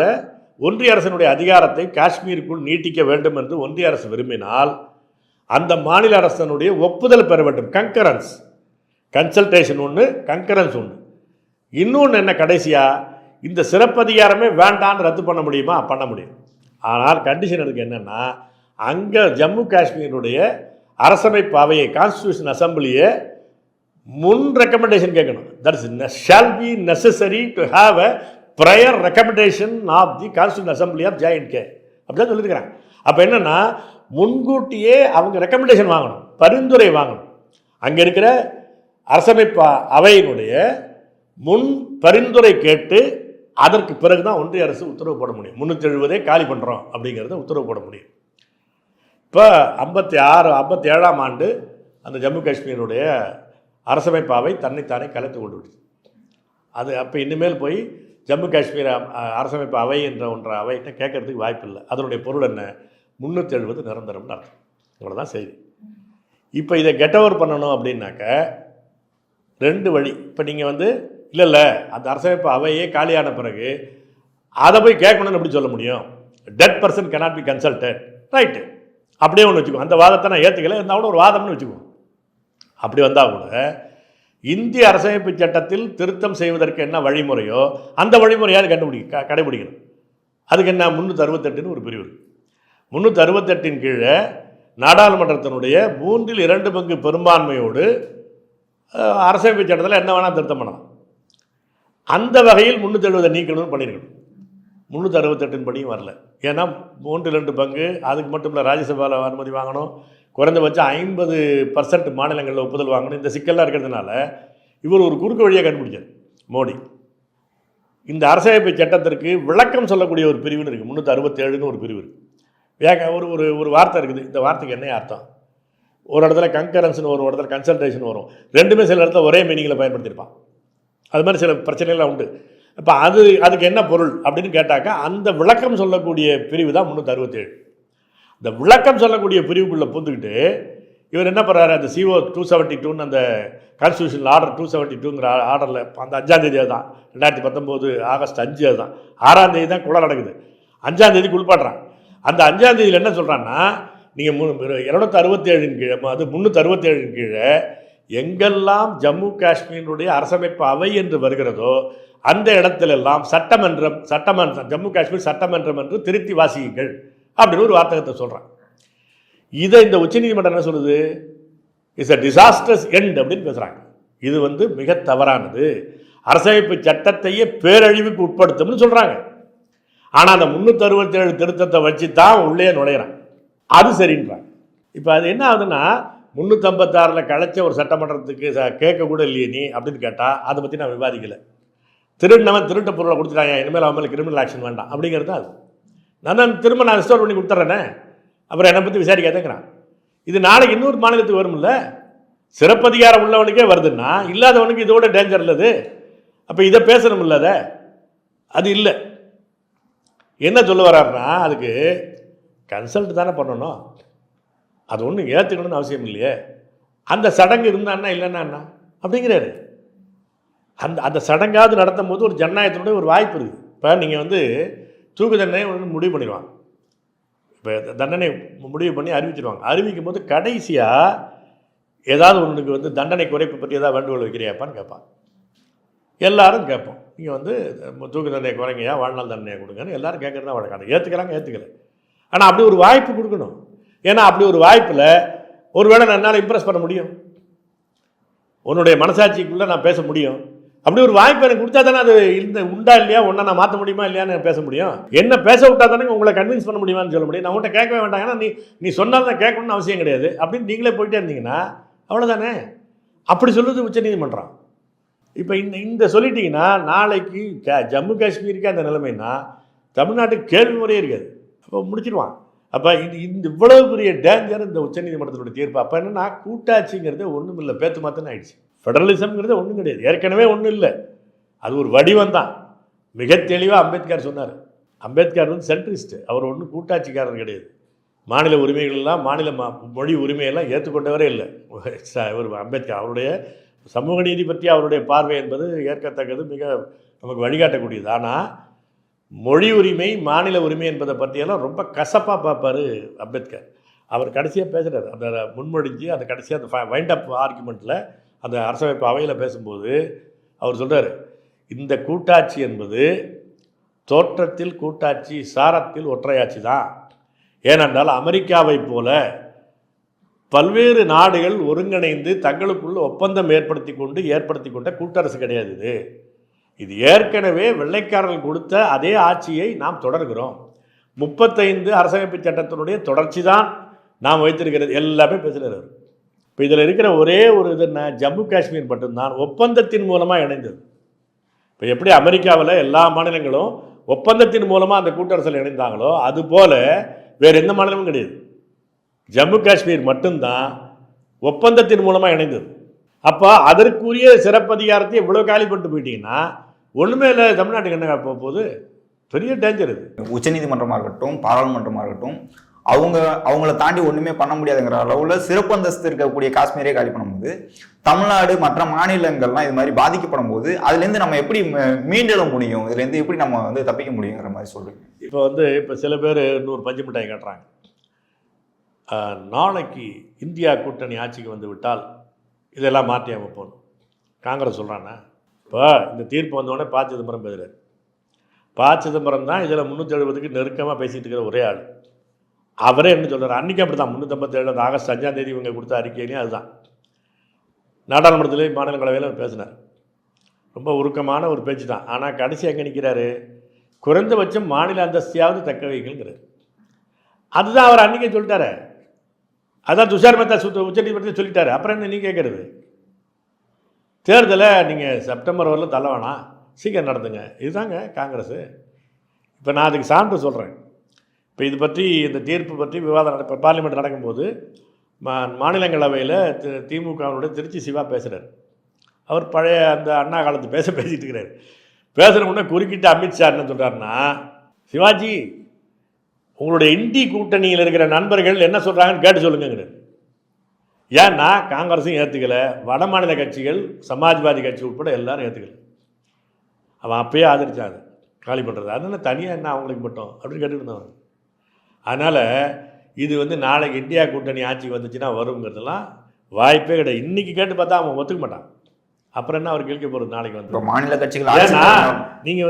ஒன்றிய அரசினுடைய அதிகாரத்தை காஷ்மீருக்குள் நீட்டிக்க வேண்டும் என்று ஒன்றிய அரசு விரும்பினால் அந்த மாநில அரசனுடைய ஒப்புதல் பெற வேண்டும். கன்கரன்ஸ், கன்சல்டேஷன் ஒன்று, கன்கரன்ஸ் ஒன்று. இன்னொன்று என்ன, கடைசியாக இந்த சிறப்பு அதிகாரமே வேண்டான்னு ரத்து பண்ண முடியுமா? பண்ண முடியும். ஆனால் கண்டிஷன் அதுக்கு என்னென்னா, அங்கே ஜம்மு காஷ்மீருடைய அரசமைப்பு அவையை, கான்ஸ்டியூஷன் அசம்பிளியை முன் ரெக்கமெண்டேஷன் கேட்கணும். That is shall be necessary to have a prior recommendation of the constitution assembly of J&K அப்படிதான் சொல்லியிருக்கிறாங்க. அப்போ என்னென்னா, முன்கூட்டியே அவங்க ரெக்கமெண்டேஷன் வாங்கணும், பரிந்துரை வாங்கணும். அங்கே இருக்கிற அரசமைப்பு அவையினுடைய முன் பரிந்துரை கேட்டு அதற்கு பிறகு தான் ஒன்றிய அரசு உத்தரவு போட முடியும். 370 காலி பண்ணுறோம் அப்படிங்கிறத உத்தரவு போட முடியும். இப்போ 57ஆம் ஆண்டு அந்த ஜம்மு காஷ்மீருடைய அரசமைப்பு அவை தன்னைத்தானே கலைத்து கொண்டு விடுது. அது அப்போ இனிமேல் போய் ஜம்மு காஷ்மீர் அரசமைப்பு அவை என்ற ஒன்ற அவைகிட்ட கேட்கறதுக்கு வாய்ப்பு இல்லை. அதனுடைய பொருள் என்ன, 370 நிரந்தரம்னு அர்த்தம். இவ்வளோதான் செய்தி. இப்போ இதை கெட் ஓவர் பண்ணணும் அப்படின்னாக்க 2 வழி. இப்போ நீங்கள் இல்லை அந்த அரசமைப்பு அவையே காலியான பிறகு அதை போய் கேட்கணும்னு எப்படி சொல்ல முடியும்? Dead person cannot be consulted, right, அப்படியே ஒன்று வச்சுக்கோ. அந்த வாதத்தை நான் ஏற்றுக்கல, இருந்தால் கூட ஒரு வாதம்னு வச்சுக்குவோம். அப்படி வந்தால் கூட இந்திய அரசமைப்பு சட்டத்தில் திருத்தம் செய்வதற்கு என்ன வழிமுறையோ அந்த வழிமுறையாவது கடைபிடிக்கணும். அதுக்கு என்ன, 368ன்னு ஒரு பிரிவு. 368 கீழே நாடாளுமன்றத்தினுடைய 2/3 பெரும்பான்மையோடு அரசமைப்பு சட்டத்தில் என்ன வேணால் திருத்தம் பண்ணலாம். அந்த வகையில் 370 நீக்கணும்னு பண்ணியிருக்கணும். 368 படியும் வரல. ஏன்னா 3/2 அதுக்கு மட்டும் இல்லை, ராஜ்யசபாவில் அனுமதி வாங்கணும், குறைந்தபட்சம் 50% மாநிலங்களில் ஒப்புதல் வாங்கணும். இந்த சிக்கல்லாம் இருக்கிறதுனால இவர் ஒரு குறுக்கு வழியாக கண்டுபிடிச்சார் மோடி. இந்த அரசமைப்பு சட்டத்திற்கு விளக்கம் சொல்லக்கூடிய ஒரு பிரிவுன்னு இருக்குது, 367ன்னு ஒரு பிரிவு இருக்குது. ஒரு வார்த்தை இருக்குது. இந்த வார்த்தைக்கு என்ன அர்த்தம்? ஒரு இடத்துல கன்கரன்ஸ்னு வரும், ஒரு இடத்துல கன்சல்டேஷன் வரும். ரெண்டுமே சில இடத்துல ஒரே மீனிங்கில் பயன்படுத்தியிருப்பான். அது மாதிரி சில பிரச்சனைகள்லாம் உண்டு. இப்போ அதுக்கு என்ன பொருள் அப்படின்னு கேட்டாக்கா, அந்த விளக்கம் சொல்லக்கூடிய பிரிவு தான் 367. இந்த விளக்கம் சொல்லக்கூடிய பிரிவுக்குள்ளே பூந்துக்கிட்டு இவர் என்ன பண்ணுறாரு, அந்த CO 272ன்னு அந்த கான்ஸ்டியூஷன் ஆர்டர் 272ங்கிற ஆர்டரில் அந்த 5ஆம் தேதி தான் 2019 ஆகஸ்ட் 5 அதுதான். 6ஆம் தேதி தான் குளம் நடக்குது, 5ஆம் தேதி குளிப்பாடுறான். அந்த 5ஆம் தேதியில் என்ன சொல்கிறான்னா, நீங்கள் 267 கீழே, அது 367 கீழே எங்கெல்லாம் ஜம்மு காஷ்மீருடைய அரசமைப்பு அவை என்று வருகிறதோ அந்த இடத்திலெல்லாம் சட்டமன்றம் ஜம்மு காஷ்மீர் சட்டமன்றம் என்று திருத்தி வாசியுங்கள் அப்படின்னு ஒரு வார்த்தகத்தை சொல்கிறான். இதை இந்த உச்சநீதிமன்றம் என்ன சொல்லுது, இட்ஸ் அ டிசாஸ்டர்ஸ் எண்ட் அப்படின்னு பேசுகிறாங்க. இது மிக தவறானது, அரசமைப்பு சட்டத்தையே பேரழிவுக்கு உட்படுத்தும்னு சொல்கிறாங்க. ஆனால் அந்த 367 திருத்தத்தை வச்சு தான் உள்ளே நுழையிறான். அது சரின்றாங்க. இப்போ அது என்ன ஆகுதுன்னா, 356 கலைச்ச ஒரு சட்டமன்றத்துக்கு கேட்க கூட இல்லையே நீ அப்படின்னு கேட்டால் அதை பற்றி நான் விவாதிக்கலை. திருடினவன் திருட்ட பொருளை கொடுத்துட்டாங்க, இனிமேல் அவன் மேலே கிரிமினல் ஆக்ஷன் வேண்டாம் அப்படிங்கிறது அது. நான் திரும்ப ரிஸ்டோர் பண்ணி கொடுத்துட்றேனே, அப்புறம் என்னை பற்றி விசாரிக்காதேங்கிறான். இது நாளைக்கு இன்னொரு மாநிலத்துக்கு வரும்ல, சிறப்பதிகாரம் உள்ளவனுக்கே வருதுன்னா இல்லாதவனுக்கு இதோட டேஞ்சர் இல்லது. அப்போ இதை பேசணும் இல்லாத அது இல்லை. என்ன சொல்ல வர்றாருன்னா, அதுக்கு கன்சல்ட் தானே பண்ணணும், அது ஒன்றும் ஏற்றுக்கணும்னு அவசியம் இல்லையே, அந்த சடங்கு இருந்தான்னா இல்லைன்னா என்ன அப்படிங்கிறாரு. அந்த சடங்காவது நடத்தும் போது ஒரு ஜனநாயகத்தினுடைய ஒரு வாய்ப்பு இருக்குது. இப்போ நீங்கள் தூக்கு தண்டனை முடிவு பண்ணிடுவாங்க, இப்போ தண்டனை முடிவு பண்ணி அறிவிச்சிடுவாங்க. அறிவிக்கும் போது கடைசியாக ஏதாவது ஒன்றுக்கு தண்டனை குறைப்பு பற்றி ஏதாவது வேண்டுகோள் வைக்கிறியாப்பான்னு கேட்பாங்க. எல்லாரும் கேட்போம், நீங்கள் தூக்கு தண்டனை குறைங்கயா, வாழ்நாள் தண்டனையை கொடுங்கன்னு எல்லாரும் கேட்குறது தான் வழக்கம். அதை ஏற்றுக்கிறாங்க, ஏற்றுக்கலை. ஆனால் அப்படி ஒரு வாய்ப்பு கொடுக்கணும். ஏன்னா அப்படி ஒரு வாய்ப்பில் ஒருவேளை நான் என்னால் இம்ப்ரெஸ் பண்ண முடியும், உன்னுடைய மனசாட்சிக்குள்ளே நான் பேச முடியும். அப்படி ஒரு வாய்ப்பு எனக்கு கொடுத்தா தானே அது இந்த உண்டா இல்லையா, ஒன்றா நான் மாற்ற முடியுமா இல்லையான்னு பேச முடியும். என்ன பேச விட்டா தானே உங்களை கன்வின்ஸ் பண்ண முடியுமான்னு சொல்ல முடியும். நான் உங்கள்கிட்ட கேட்கவே வேண்டாம், ஏன்னா நீ சொன்னால் தான் கேட்கணும்னு அவசியம் கிடையாது அப்படின்னு நீங்களே போயிட்டே இருந்தீங்கன்னா அவ்வளோதானே. அப்படி சொல்லுது உச்சநீதிமன்றம். இப்போ இந்த சொல்லிட்டீங்கன்னா நாளைக்கு ஜம்மு காஷ்மீருக்கு அந்த நிலைமைன்னா தமிழ்நாட்டுக்கு கேள்வி முறையே இருக்காது. அப்போ முடிச்சிடுவான். அப்போ இந்த இவ்வளவு பெரிய டேஞ்சர் இந்த உச்சநீதிமன்றத்தினுடைய தீர்ப்பு. அப்போ என்னன்னா கூட்டாட்சிங்கிறது ஒன்றும் இல்லை, பேத்து மாத்தன்னு ஆயிடுச்சு. ஃபெடரலிசம்ங்கிறது ஒன்றும் கிடையாது, ஏற்கனவே ஒன்றும் இல்லை, அது ஒரு வடிவம் தான். மிக தெளிவாக அம்பேத்கர் சொன்னார். அம்பேத்கர் வந்து சென்ட்ரிஸ்ட், அவர் ஒன்றும் கூட்டாட்சிக்காரர் கிடையாது. மாநில உரிமைகள்லாம் மாநில மொழி உரிமையெல்லாம் ஏற்றுக்கொண்டவரே இல்லை ஒரு அம்பேத்கர். அவருடைய சமூக நீதி பற்றி அவருடைய பார்வை என்பது ஏற்கத்தக்கது, மிக நமக்கு வழிகாட்டக்கூடியது. ஆனால் மொழி உரிமை மாநில உரிமை என்பதை பற்றியெல்லாம் ரொம்ப கசப்பாக பார்ப்பார் அம்பேத்கர். அவர் கடைசியாக பேசுகிறார், அந்த முன்மொழிஞ்சு அந்த கடைசியாக அந்த வைண்ட் அப் ஆர்குமெண்ட்டில் அந்த அரசமைப்பு அவையில் பேசும்போது அவர் சொல்கிறார், இந்த கூட்டாட்சி என்பது தோற்றத்தில் கூட்டாட்சி, சாரத்தில் ஒற்றையாட்சி தான். ஏனென்றால் அமெரிக்காவை போல பல்வேறு நாடுகள் ஒருங்கிணைந்து தங்களுக்குள்ள ஒப்பந்தம் ஏற்படுத்தி கொண்ட கூட்டரசு கிடையாது இது. ஏற்கனவே வெள்ளைக்காரர்கள் கொடுத்த அதே ஆட்சியை நாம் தொடர்கிறோம். 35 அரசமைப்பு சட்டத்தினுடைய தொடர்ச்சி தான் நாம் வைத்திருக்கிறது. எல்லாமே பேசுகிறார். இப்போ இதில் இருக்கிற ஒரே ஒரு இது என்ன, ஜம்மு காஷ்மீர் மட்டும்தான் ஒப்பந்தத்தின் மூலமாக இணைந்தது. இப்போ எப்படி அமெரிக்காவில் எல்லா மாநிலங்களும் ஒப்பந்தத்தின் மூலமாக அந்த கூட்டரசில் இணைந்தாங்களோ அதுபோல் வேறு எந்த மாநிலமும் கிடையாது. ஜம்மு காஷ்மீர் மட்டும்தான் ஒப்பந்தத்தின் மூலமாக இணைந்தது. அப்போ அதற்குரிய சிறப்பதிகாரத்தை இவ்வளோ காலி பண்ணிட்டு போயிட்டீங்கன்னா ஒன்றுமே இல்லை, தமிழ்நாட்டுக்கு என்ன போகுது, பெரிய டேஞ்சர் இது. உச்சநீதிமன்றமாக இருக்கட்டும், பாராளுமன்றமாக இருக்கட்டும், அவங்கள தாண்டி ஒன்றுமே பண்ண முடியாதுங்கிற அளவில் சிறப்பு அந்தஸ்து இருக்கக்கூடிய காஷ்மீரே காலி பண்ணும்போது தமிழ்நாடு மற்ற மாநிலங்கள்லாம் இது மாதிரி பாதிக்கப்படும் போது அதுலேருந்து நம்ம எப்படி மீண்டெழ முடியும், இதுலேருந்து எப்படி நம்ம வந்து தப்பிக்க முடியுங்கிற மாதிரி சொல்லுங்க. இப்போ சில பேர் இன்னொரு பஞ்சு மிட்டாய் காட்டுறாங்க. நாளைக்கு இந்தியா கூட்டணி ஆட்சிக்கு வந்து விட்டால் இதெல்லாம் மாற்றி அமைப்போம் காங்கிரஸ் சொல்கிறான்னா. இப்போ இந்த தீர்ப்பு வந்தோடனே ப. சிதம்பரம் பேசுகிறார். ப. சிதம்பரம் தான் இதில் 370க்கு நெருக்கமாக பேசிகிட்டு இருக்கிற ஒரே ஆள். அவரே என்ன சொல்கிறார், அன்றைக்கி அப்படி தான் 357 ஆகஸ்ட் 5ஆம் தேதி இவங்க கொடுத்த அறிக்கையிலையும் அதுதான். நாடாளுமன்றத்திலே மாநிலங்களவையில் பேசினார். ரொம்ப உருக்கமான ஒரு பேச்சு தான். ஆனால் கடைசி எங்கே நிற்கிறாரு, குறைந்தபட்சம் மாநில அந்தஸ்தையாவது தக்க வைக்கலுங்கிறார். அதுதான் அவர் அன்றைக்கே சொல்லிட்டாரு. அதான் துஷார் மேத்தா உச்சநீதிமன்றத்தில் சொல்லிட்டாரு. அப்புறம் என்ன நீ கேட்குறது, தேர்தலை நீங்கள் செப்டம்பர் வரலும் தள்ள வேணாம், சீக்கிரம் நடத்துங்க. இதுதாங்க காங்கிரஸ். இப்போ நான் அதுக்கு சான்று சொல்கிறேன். இப்போ இது பற்றி இந்த தீர்ப்பு பற்றி விவாதம் இப்போ பார்லிமெண்ட் நடக்கும்போது மாநிலங்களவையில் திமுகவுடைய திருச்சி சிவா பேசுகிறார். அவர் பழைய அந்த அண்ணா காலத்து பேசிகிட்டு இருக்கிறார். பேசுகிற உடனே குறுக்கிட்டு அமித்ஷா என்ன சொல்கிறாருன்னா, சிவாஜி உங்களுடைய இந்தி கூட்டணியில் இருக்கிற நண்பர்கள் என்ன சொல்கிறாங்கன்னு கேட்டு சொல்லுங்கிறார். ஏன்னா காங்கிரஸும் ஏற்றுக்கலை, வட மாநில கட்சிகள் சமாஜ்வாதி கட்சி உட்பட எல்லாரும் ஏற்றுக்கலை. அவன் அப்பயே ஆதரிச்சாங்க காலி பண்ணுறது. அதனால தனியாக என்ன அவங்களுக்கு மட்டும் அப்படின்னு கேட்டுட்டு இருந்தவன். அதனால் இது நாளைக்கு இந்தியா கூட்டணி ஆட்சி வந்துச்சுன்னா வருங்கிறதுலாம் வாய்ப்பே கிடையாது. இன்றைக்கி கேட்டு பார்த்தா அவன் ஒத்துக்க மாட்டான். அப்புறம் என்ன அவர் கேட்க போகிறது நாளைக்கு மாநில கட்சிகள். ஏன்னா நீங்கள்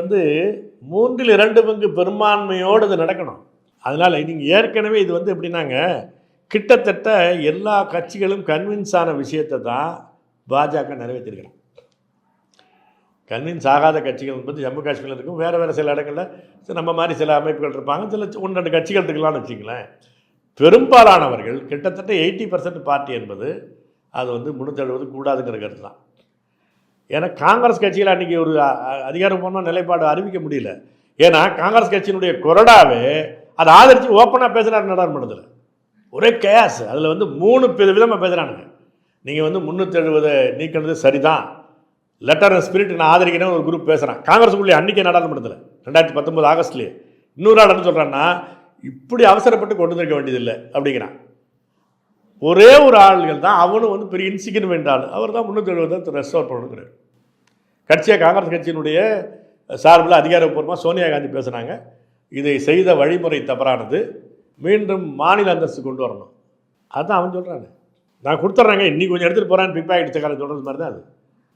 3/2 பெரும்பான்மையோடு இது நடக்கணும். அதனால் நீங்கள் ஏற்கனவே இது எப்படின்னாங்க, கிட்டத்தட்ட எல்லா கட்சிகளும் கன்வின்ஸ் ஆன விஷயத்தை தான் பாஜக நிறைவேற்றிருக்கிறாங்க. கன்வின்ஸ் ஆகாத கட்சிகள் ஜம்மு காஷ்மீரில் இருக்கும், வேறு சில இடங்களில் நம்ம மாதிரி சில அமைப்புகள் இருப்பாங்க, சில 1-2 கட்சிகள் இருக்கலாம்னு வச்சுங்களேன். பெரும்பாலானவர்கள் கிட்டத்தட்ட 80% பார்ட்டி என்பது அது 370 கூடாதுங்கிற கருத்து தான். ஏன்னா காங்கிரஸ் கட்சியில் அன்றைக்கி ஒரு அதிகாரப்பூர்வமான நிலைப்பாடு அறிவிக்க முடியல. ஏன்னா காங்கிரஸ் கட்சியினுடைய கொறடாவே அதை ஆதரித்து ஓப்பனாக பேசுகிறாரு நாடாளுமன்றத்தில். ஒரே கேஸ். அதில் 3 விதமாக பேசுகிறானுங்க. நீங்கள் 370 நீக்கினது சரிதான், லெட்டர் அண்ட் ஸ்பிரிட் நான் ஆதரிக்கிறேன் ஒரு குரூப் பேசுகிறான் காங்கிரஸுக்குள்ளே அன்றைக்கி நாடாளுமன்றத்தில் 2019 ஆகஸ்ட்லேயே. இன்னொரு ஆள் என்ன சொல்கிறான்னா, இப்படி அவசரப்பட்டு கொண்டு வந்திருக்க வேண்டியதில்லை அப்படிங்கிறான். ஒரே ஒரு ஆள்கள் தான், அவனும் பெரிய இன்சிக்னிஃபென்ட் ஆள், அவர் தான் 370 ரெஸ்டோர் பண்ணுங்கிறார். கட்சியாக காங்கிரஸ் கட்சியினுடைய சார்பில் அதிகாரப்பூர்வமாக சோனியா காந்தி பேசுகிறாங்க, இதை செய்த வழிமுறை தவறானது, மீண்டும் மாநில அந்தஸ்து கொண்டு வரணும். அதுதான் அவன் சொல்கிறாங்க. நான் கொடுத்துட்றேங்க, இன்னைக்கு கொஞ்சம் எடுத்துகிட்டு போகிறான்னு பிக் பாக்கெட் சக்கார சொல்கிறது மாதிரி தான்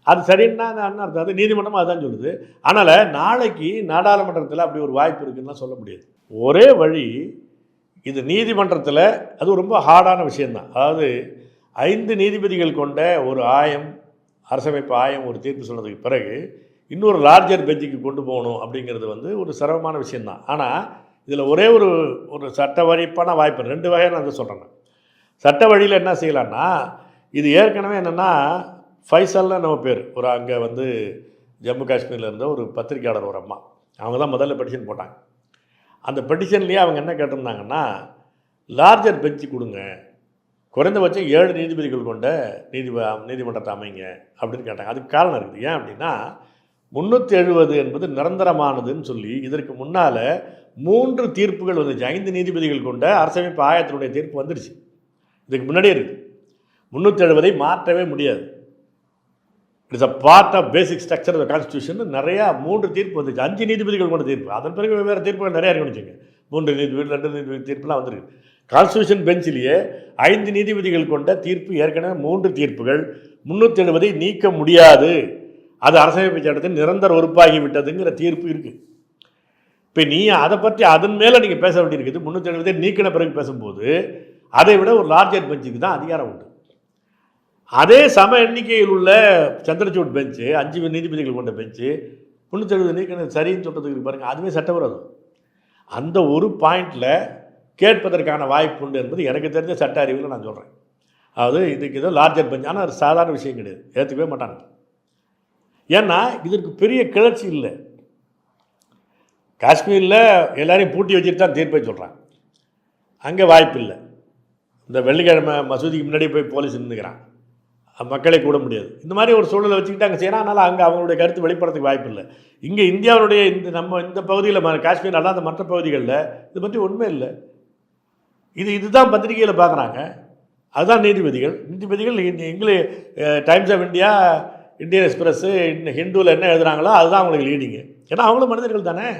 அது சரின்னா என்ன அர்த்தம், அது நீதிமன்றமாக அதுதான் சொல்லுது. அதனால் நாளைக்கு நாடாளுமன்றத்தில் அப்படி ஒரு வாய்ப்பு இருக்குன்னா சொல்ல முடியாது. ஒரே வழி, இது நீதிமன்றத்தில் அது ரொம்ப ஹார்டான விஷயந்தான். அதாவது 5 நீதிபதிகள் கொண்ட ஒரு ஆயம், அரசமைப்பு ஆயம் ஒரு தீர்ப்பு சொன்னதுக்கு பிறகு இன்னொரு லார்ஜர் பெஞ்சுக்கு கொண்டு போகணும் அப்படிங்கிறது வந்து ஒரு சிரமமான விஷயந்தான். ஆனால் இதில் ஒரே ஒரு சட்ட வாய்ப்பான வாய்ப்பு 2 வகையாக நான் சொல்கிறேன். சட்ட வழியில் என்ன செய்யலான்னா, இது ஏற்கனவே என்னென்னா ஃபைசல்னு நம்ம பேர் ஒரு அங்கே வந்து ஜம்மு காஷ்மீரில் இருந்த ஒரு பத்திரிக்கையாளர் ஒரு அம்மா, அவங்க தான் முதல்ல பெட்டிஷன் போட்டாங்க. அந்த பெட்டிஷன்லேயே அவங்க என்ன கேட்டிருந்தாங்கன்னா, லார்ஜர் பெஞ்சு கொடுங்க, குறைந்தபட்சம் 7 நீதிபதிகள் கொண்ட நீதிமன்றத்தை அமைங்க அப்படின்னு கேட்டாங்க. அதுக்கு காரணம் இருக்குது. ஏன் அப்படின்னா 370 என்பது நிரந்தரமானதுன்னு சொல்லி இதற்கு முன்னால் 3 தீர்ப்புகள் வந்துச்சு. 5 நீதிபதிகள் கொண்ட அரசமைப்பு ஆயத்தினுடைய தீர்ப்பு வந்துடுச்சு. இதுக்கு முன்னாடியே இருக்குது. 370ஐ மாற்றவே முடியாது. It's a part of basic structure of the constitution. நிறையா 3 தீர்ப்பு வந்துச்சு. 5 நீதிபதிகள் கொண்ட தீர்ப்பு. அதன் பிறகு வெவ்வேறு தீர்ப்புகள் நிறையா இருக்குன்னு 3 நீதிபதிகள் 2 நீதிபதி தீர்ப்புலாம் வந்துருக்கு. கான்ஸ்டியூஷன் பெஞ்சிலேயே 5 நீதிபதிகள் கொண்ட தீர்ப்பு, ஏற்கனவே 3 தீர்ப்புகள் 370ஐ நீக்க முடியாது, அது அரசமைப்பு சட்டத்தின் நிரந்தர உறுப்பாகி விட்டதுங்கிற தீர்ப்பு இருக்குது. இப்போ நீ அதை பற்றி அதன் மேலே நீங்கள் பேச வேண்டியிருக்குது. 370ஐ நீக்கின பிறகு பேசும்போது அதை விட ஒரு லார்ஜர் பெஞ்சுக்கு தான் அதிகாரம் உண்டு. அதே சம எண்ணிக்கையில் உள்ள சந்திரசூட் பெஞ்சு, 5 நீதிபதிகள் கொண்ட பெஞ்சு 370 நீக்கினது சரின்னு சொல்கிறதுக்கு பாருங்கள், அதுவே சட்டவிரோதம். அந்த ஒரு பாயிண்டில் கேட்பதற்கான வாய்ப்பு உண்டு என்பது எனக்கு தெரிஞ்ச சட்ட அறிவில் நான் சொல்கிறேன். அதாவது இதுக்கு ஏதோ லார்ஜர் பெஞ்ச், ஆனால் அது சாதாரண விஷயம் கிடையாது, ஏற்றுக்கவே மாட்டாங்க. ஏன்னா இதற்கு பெரிய கிளர்ச்சி இல்லை. காஷ்மீரில் எல்லாரையும் பூட்டி வச்சுட்டு தான் தீர்ப்பை சொல்கிறாங்க. அங்கே வாய்ப்பு இல்லை. இந்த வெள்ளிக்கிழமை மசூதிக்கு முன்னாடி போய் போலீஸ் நின்றுக்கிறான், மக்களை கூட முடியாது. இந்த மாதிரி ஒரு சூழலை வச்சுக்கிட்டு அங்கே செய்யலாம். அதனால் அங்கே அவங்களுடைய கருத்து வெளிப்படுறதுக்கு வாய்ப்பு இல்லை. இங்கே இந்தியாவுடைய இந்த பகுதியில் காஷ்மீர் அல்லாத மற்ற பகுதிகளில் இதை பற்றி உண்மை இல்லை. இதுதான் பத்திரிகையில் பார்க்குறாங்க. அதுதான் நீதிபதிகள் English Times of India, Indian express, ஹிந்துவில் என்ன எழுதுகிறாங்களோ அதுதான் அவங்களுக்கு லீடிங்கு. ஏன்னா அவங்களும் மனிதர்கள் தானே.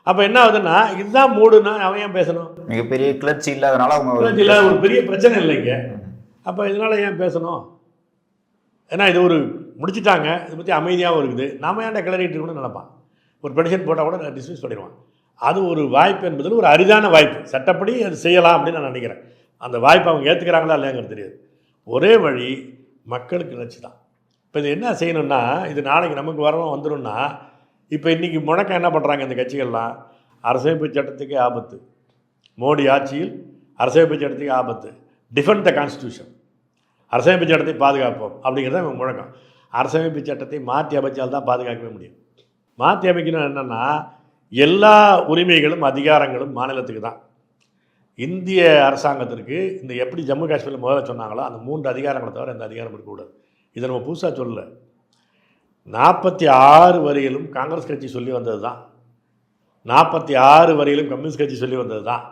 அப்போ என்ன ஆகுதுன்னா இதுதான் மூடுனா அவன் ஏன் பேசணும்? மிகப்பெரிய கிளர்ச்சி இல்லாதனால கிளர்ச்சி இல்லாத ஒரு பெரிய பிரச்சனை இல்லைங்க. அப்போ இதனால் ஏன் பேசணும்? ஏன்னா இது ஒரு முடிச்சுட்டாங்க, இதை பற்றி அமைதியாகவும் இருக்குது, நாம் ஏன்டா கிளறிட்டு இருக்கணும்னு நினைப்பான். ஒரு பெட்டிஷன் போட்டால் கூட டிஸ்மிஸ் பண்ணிடுவான். அது ஒரு வாய்ப்பு என்பதில் ஒரு அரிதான வாய்ப்பு. சட்டப்படி அது செய்யலாம் அப்படின்னு நான் நினைக்கிறேன். அந்த வாய்ப்பு அவங்க ஏற்றுக்கிறாங்களா இல்லையாங்கிறது தெரியாது. ஒரே வழி மக்களுக்கு கிளர்ச்சி தான். இப்போ இது என்ன செய்யணும்னா, இது நாளைக்கு நமக்கு வந்துடும்னா, இப்போ இன்றைக்கி முழக்கம் என்ன பண்ணுறாங்க இந்த கட்சிகள்லாம், அரசமைப்பு சட்டத்துக்கு ஆபத்து, மோடி ஆட்சியில் அரசமைப்பு சட்டத்துக்கு ஆபத்து, டிஃபெண்ட் த கான்ஸ்டியூஷன், அரசமைப்பு சட்டத்தை பாதுகாப்போம் அப்படிங்கிறத இவங்க முழக்கம். அரசமைப்பு சட்டத்தை மாற்றி அமைச்சால் தான் பாதுகாக்கவே முடியும். மாற்றி அமைக்கணும் என்னென்னா, எல்லா உரிமைகளும் அதிகாரங்களும் மாநிலத்துக்கு தான். இந்திய அரசாங்கத்திற்கு இந்த எப்படி ஜம்மு காஷ்மீரில் முதல்ல சொன்னாங்களோ அந்த 3 அதிகாரங்களை தவிர எந்த அதிகாரம் இருக்கக்கூடாது. இதை நம்ம புதுசாக சொல்லலை. 46 வரையிலும் காங்கிரஸ் கட்சி சொல்லி வந்தது தான், 46 வரையிலும் கம்யூனிஸ்ட் கட்சி சொல்லி வந்தது தான்.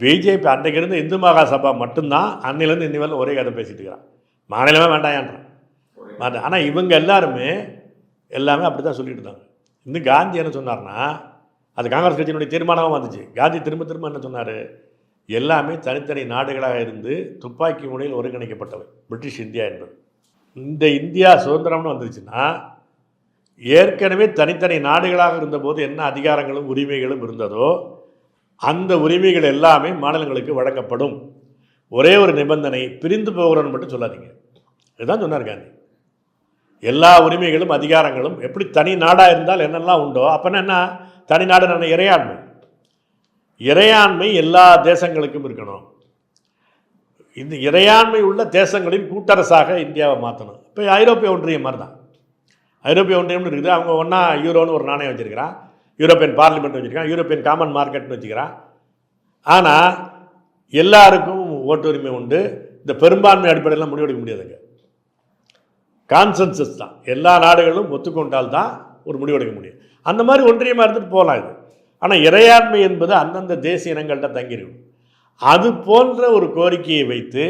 பிஜேபி அன்றைக்கு இருந்த இந்து மகா சபா மட்டும்தான் அன்னிலேருந்து இன்னி வரலும் ஒரே கதை பேசிகிட்டு இருக்கிறான். மாநிலமே வேண்டாயான்றான். ஆனால் இவங்க எல்லாமே அப்படி தான் சொல்லிட்டு இருந்தாங்க. இன்னும் காந்தி என்ன சொன்னார்னா, அது காங்கிரஸ் கட்சியினுடைய தீர்மானமாக வந்துச்சு. காந்தி திரும்ப என்ன சொன்னார், எல்லாமே தனித்தனி நாடுகளாக இருந்து துப்பாக்கி முனையில் ஒருங்கிணைக்கப்பட்டவை பிரிட்டிஷ் இந்தியா என்பது. இந்த இந்தியா சுதந்திரம்னு வந்துருச்சுன்னா, ஏற்கனவே தனித்தனி நாடுகளாக இருந்தபோது என்ன அதிகாரங்களும் உரிமைகளும் இருந்ததோ அந்த உரிமைகள் எல்லாமே மாநிலங்களுக்கு வழங்கப்படும். ஒரே ஒரு நிபந்தனை, பிரிந்து போகிறோன்னு மட்டும் சொல்லாதீங்க. இதுதான் சொன்னார் காந்தி. எல்லா உரிமைகளும் அதிகாரங்களும் எப்படி தனி நாடாக இருந்தால் என்னெல்லாம் உண்டோ, அப்போனா என்ன தனி நாடு? நான் இறையாண்மை எல்லா தேசங்களுக்கும் இருக்கணும். இந்த இறையாண்மை உள்ள தேசங்களின் கூட்டரசாக இந்தியாவை மாற்றணும். இப்போ ஐரோப்பிய ஒன்றியம் மாதிரி தான். ஐரோப்பிய ஒன்றியம்னு இருக்குது. அவங்க ஒன்றா யூரோன்னு ஒரு நாணயம் வச்சுருக்கிறான், யூரோப்பியன் பார்லிமெண்ட் வச்சுருக்கான், யூரோப்பியன் காமன் மார்க்கெட்னு வச்சுக்கிறான். ஆனால் எல்லாருக்கும் ஓட்டு உரிமை உண்டு. இந்த பெரும்பான்மை அடிப்படையில் முடிவெடுக்க முடியாதுங்க. கான்சென்சஸ் தான். எல்லா நாடுகளும் ஒத்துக்கொண்டால் தான் ஒரு முடிவெடுக்க முடியும். அந்த மாதிரி ஒன்றியமாக இருந்துட்டு போகலாம் இது. ஆனால் இறையாண்மை என்பது அந்தந்த தேசிய இனங்கள்கிட்ட தங்கியிருக்கும். அது போன்ற ஒரு கோரிக்கையை வைத்து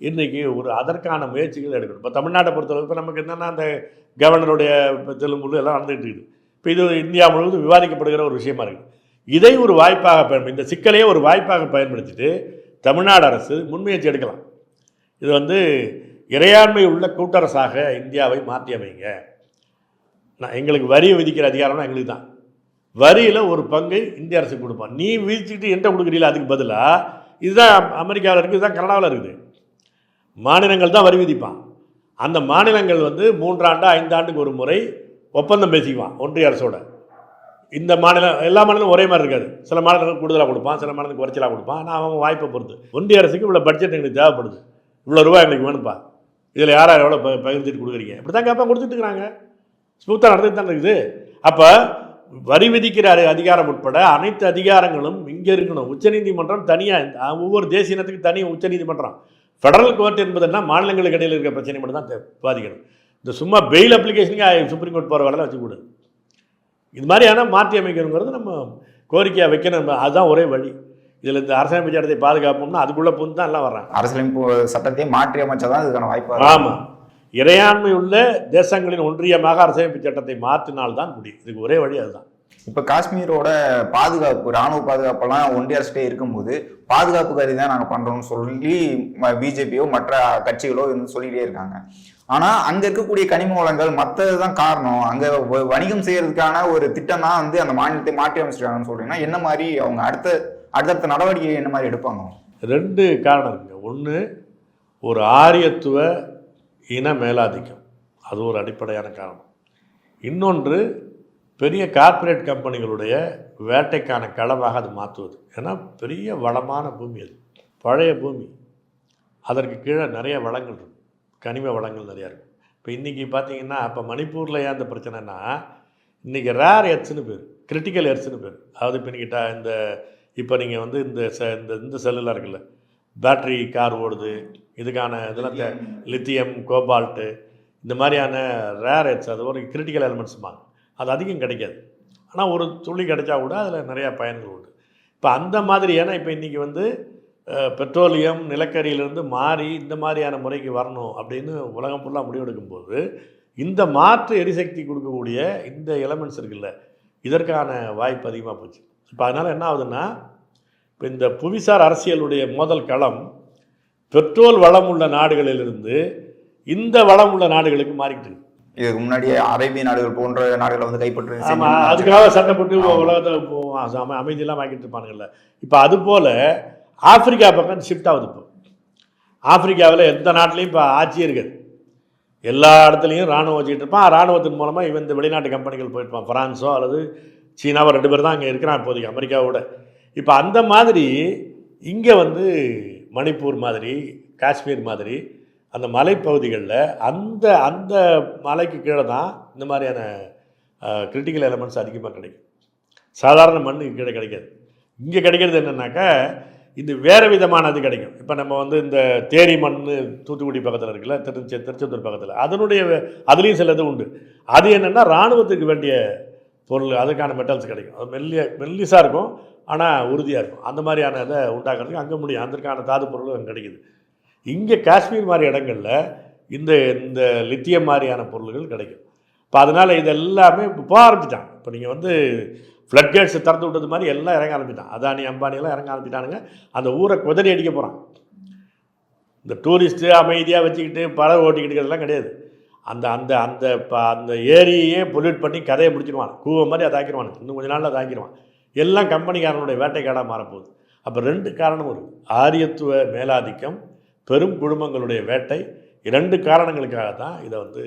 இன்றைக்கி அதற்கான முயற்சிகள் எடுக்கணும். இப்போ தமிழ்நாட்டை பொறுத்தளவு இப்போ நமக்கு என்னென்னா, அந்த கவர்னருடைய தெலுங்கு எல்லாம் நடந்துகிட்டு இருக்குது. இப்போ இது இந்தியா முழுவதும் விவாதிக்கப்படுகிற ஒரு விஷயமா இருக்குது. இதை ஒரு வாய்ப்பாக இந்த சிக்கலையே ஒரு வாய்ப்பாக பயன்படுத்திட்டு தமிழ்நாடு அரசு முன்முயற்சி எடுக்கலாம். இது இறையாண்மை உள்ள கூட்டரசாக இந்தியாவை மாற்றி அமைங்க. எங்களுக்கு வரி விதிக்கிற அதிகாரம்னா எங்களுக்கு தான். வரியில் ஒரு பங்கை இந்திய அரசுக்கு கொடுப்பான். நீ வீழ்ச்சிட்டு என்கிட்ட கொடுக்குறீல, அதுக்கு பதிலாக இதுதான் அமெரிக்காவில் இருக்குது, இதுதான் கனடாவில் இருக்குது. மாநிலங்கள் தான் வரி விதிப்பான். அந்த மாநிலங்கள் வந்து 3 ஆண்டு 5 ஆண்டுக்கு ஒரு முறை ஒப்பந்தம் பேசிக்குவான் ஒன்றிய அரசோட. இந்த மாநிலம் எல்லா மாநிலம் ஒரே மாதிரி இருக்காது. சில மாநிலங்கள் கூடுதலாக கொடுப்பான், சில மாநிலத்துக்கு குறைச்சலாக கொடுப்பான். ஆனால் அவங்க வாய்ப்பை பொறுத்து ஒன்றிய அரசுக்கு இவ்வளோ பட்ஜெட் எங்களுக்கு தேவைப்படுது, இவ்வளோ ரூபாய் எங்களுக்கு வேணும்ப்பா, இதில் யார் எவ்வளோ பகிர்ந்துட்டு கொடுக்குறீங்க, இப்படி தான் கேட்பா கொடுத்துட்டு இருக்கிறாங்க. ஸ்மூத்தாக நடந்துட்டு தான் இருக்குது. அப்போ வரி விதிக்கிற அதிகாரம் உட்பட அனைத்து அதிகாரங்களும் இங்கே இருக்கணும். உச்சநீதிமன்றம் தனியாக, ஒவ்வொரு தேசிய இனத்துக்கு தனியாக உச்சநீதிமன்றம். ஃபெடரல் கோர்ட் என்பதுன்னா மாநிலங்களுக்கு இடையில் இருக்கிற பிரச்சனை மட்டும் தான் பாதிக்கணும். இந்த சும்மா பெயில் அப்ளிகேஷனுக்கு சுப்ரீம் கோர்ட் போகிற வேலை வச்சுக்கூடாது. இது மாதிரியான மாற்றி அமைக்கணுங்கிறது நம்ம கோரிக்கையாக வைக்கணும். அதுதான் ஒரே வழி. இதில் இந்த அரசியலமைப்பு சட்டத்தை பாதுகாப்போம்னா அதுக்குள்ளே புந்து தான் எல்லாம் வர்றாங்க. அரசியலமைப்பு சட்டத்தை மாற்றி அமைச்சாதான் இதுக்கான வாய்ப்பு. ஆமாம், இறையாண்மை உள்ள தேசங்களின் ஒன்றியமாக அரசியலமைப்பு சட்டத்தை மாற்றினால்தான் முடியும். இதுக்கு ஒரே வழி அதுதான். இப்போ காஷ்மீரோட பாதுகாப்பு, இராணுவ பாதுகாப்பெல்லாம் ஒன்றிய அரசுட்டே இருக்கும்போது பாதுகாப்பு கருதி தான் நாங்கள் பண்ணுறோம்னு சொல்லி பிஜேபியோ மற்ற கட்சிகளோ இருந்து சொல்லிகிட்டே இருக்காங்க. ஆனால் அங்கே இருக்கக்கூடிய கனிம வளங்கள் மற்றது தான் காரணம். அங்கே வணிகம் செய்யறதுக்கான ஒரு திட்டம் தான் வந்து அந்த மாநிலத்தை மாற்றி அமைச்சிருக்காங்கன்னு சொல்றீங்கன்னா என்ன மாதிரி அவங்க அடுத்தடுத்த நடவடிக்கை என்ன மாதிரி எடுப்பாங்க? 2 காரணம் இருக்குங்க. ஒன்று, ஒரு ஆரியத்துவ இன மேலாதிக்கம், அது ஒரு அடிப்படையான காரணம். இன்னொன்று, பெரிய கார்ப்பரேட் கம்பெனிகளுடைய வேட்டைக்கான களமாக அது மாற்றுவது. ஏன்னா பெரிய வளமான பூமி, அது பழைய பூமி, அதற்கு கீழே நிறைய வளங்கள் இருக்கும், கனிம வளங்கள் நிறையா இருக்கும். இப்போ இன்றைக்கி பார்த்தீங்கன்னா, இப்போ மணிப்பூரில் ஏன் அந்த பிரச்சனைனா, இன்றைக்கி ரேர் எர்த்ஸ்னு பேர், கிரிட்டிக்கல் எர்த்ஸ்னு பேர். அதாவது இப்போ இப்போ நீங்கள் வந்து இந்த செல்லுலாம் இருக்குல்ல, பேட்ரி கார் ஓடுது, இதுக்கான இதெல்லாம் லித்தியம், கோபால்ட்டு, இந்த மாதிரியான ரேர் எர்த்ஸ், அது ஒரு கிரிட்டிக்கல் எலிமெண்ட்ஸ்மாங்க. அது அதிகம் கிடைக்காது. ஆனால் ஒரு துளி கிடைச்சா கூட அதில் நிறையா பயன்கள் உண்டு. இப்போ அந்த மாதிரி, ஏன்னா இப்போ இன்றைக்கி வந்து பெட்ரோலியம் நிலக்கரியிலேருந்து மாறி இந்த மாதிரியான முறைக்கு வரணும் அப்படின்னு உலகம் ஃபுல்லாக முடிவெடுக்கும்போது, இந்த மாற்று எரிசக்தி கொடுக்கக்கூடிய இந்த எலமெண்ட்ஸ் இருக்குல்ல, இதற்கான வாய்ப்பு அதிகமாக போச்சு. இப்போ அதனால் என்ன ஆகுதுன்னா, இப்போ இந்த புவிசார் அரசியலுடைய மோதல் களம் பெட்ரோல் வளம் உள்ள நாடுகளிலிருந்து இந்த வளம் உள்ள நாடுகளுக்கு மாறிக்கிட்டு இருக்கு. இதுக்கு முன்னாடியே அரேபிய நாடுகள் போன்ற நாடுகளை வந்து கைப்பற்று. ஆமாம், அதுக்காக சண்டை போட்டு உலகத்தில் அமைதியெல்லாம் வாங்கிட்டு இருப்பானுங்கள்ல. இப்போ அதுபோல் ஆப்பிரிக்கா பக்கம் ஷிஃப்ட் ஆகுது. இப்போ ஆப்பிரிக்காவில் எந்த நாட்டிலையும் இப்போ ஆட்சியே இருக்காது. எல்லா இடத்துலையும் இராணுவம் வச்சுக்கிட்டு இருப்பான். இராணுவத்தின் மூலமாக இவன் இந்த வெளிநாட்டு கம்பெனிகள் போயிருப்பான். ஃப்ரான்ஸோ அல்லது சீனாவோ 2 பேர் தான் அங்கே இருக்கிறான் இப்போதைக்கு, அமெரிக்காவோட. இப்போ அந்த மாதிரி இங்கே வந்து மணிப்பூர் மாதிரி, காஷ்மீர் மாதிரி அந்த மலைப்பகுதிகளில் அந்த அந்த மலைக்கு கீழே தான் இந்த மாதிரியான கிரிட்டிக்கல் எலமெண்ட்ஸ் அதிகமாக கிடைக்கும். சாதாரண மண்ணுக்கு கீழே கிடைக்காது. இங்கே கிடைக்கிறது என்னென்னாக்கா, இது வேறு விதமானது கிடைக்கும். இப்போ நம்ம வந்து இந்த தேரி மண் தூத்துக்குடி பக்கத்தில் இருக்குல்ல, திருச்செந்தூர் பக்கத்தில், அதுலேயும் சில இது உண்டு. அது என்னென்னா இராணுவத்துக்கு வேண்டிய பொருள், அதுக்கான மெட்டல்ஸ் கிடைக்கும். அது மெல்லிஸாக இருக்கும், ஆனால் உறுதியாக இருக்கும். அந்த மாதிரியான இதை உண்டாக்குறதுக்கு அங்கே முடியும். அதற்கான தாது பொருளும் அங்கே கிடைக்குது. இங்கே காஷ்மீர் மாதிரி இடங்களில் இந்த இந்த லித்தியம் மாதிரியான பொருள்கள் கிடைக்கும். இப்போ அதனால் இது எல்லாமே இப்போ போக ஆரம்பிச்சிட்டாங்க. இப்போ நீங்கள் வந்து ஃப்ளட் கேட்ஸ் திறந்து விட்டது மாதிரி எல்லாம் இறங்க ஆரம்பிட்டான். அதானி அம்பானியெல்லாம் இறங்க ஆரம்பிட்டானுங்க. அந்த ஊரை குதறி அடிக்க போகிறான். இந்த டூரிஸ்ட்டு அமைதியாக வச்சுக்கிட்டு பறவை ஓட்டிக்கிட்டுலாம் கிடையாது. அந்த அந்த அந்த அந்த ஏரியையே பொல்யூட் பண்ணி கதையை முடிச்சிடுவான். கூவ மாதிரி அதை ஆக்கிடுவான். இன்னும் கொஞ்சம் நாளில் அதை ஆக்கிடுவான். எல்லாம் கம்பெனிக்காரனுடைய வேட்டைக்காடாக மாறப்போகுது. அப்போ 2 காரணம் இருக்குது. ஆரியத்துவ மேலாதிக்கம், பெரும் குழுமங்களுடைய வேட்டை. 2 காரணங்களுக்காக தான் இதை வந்து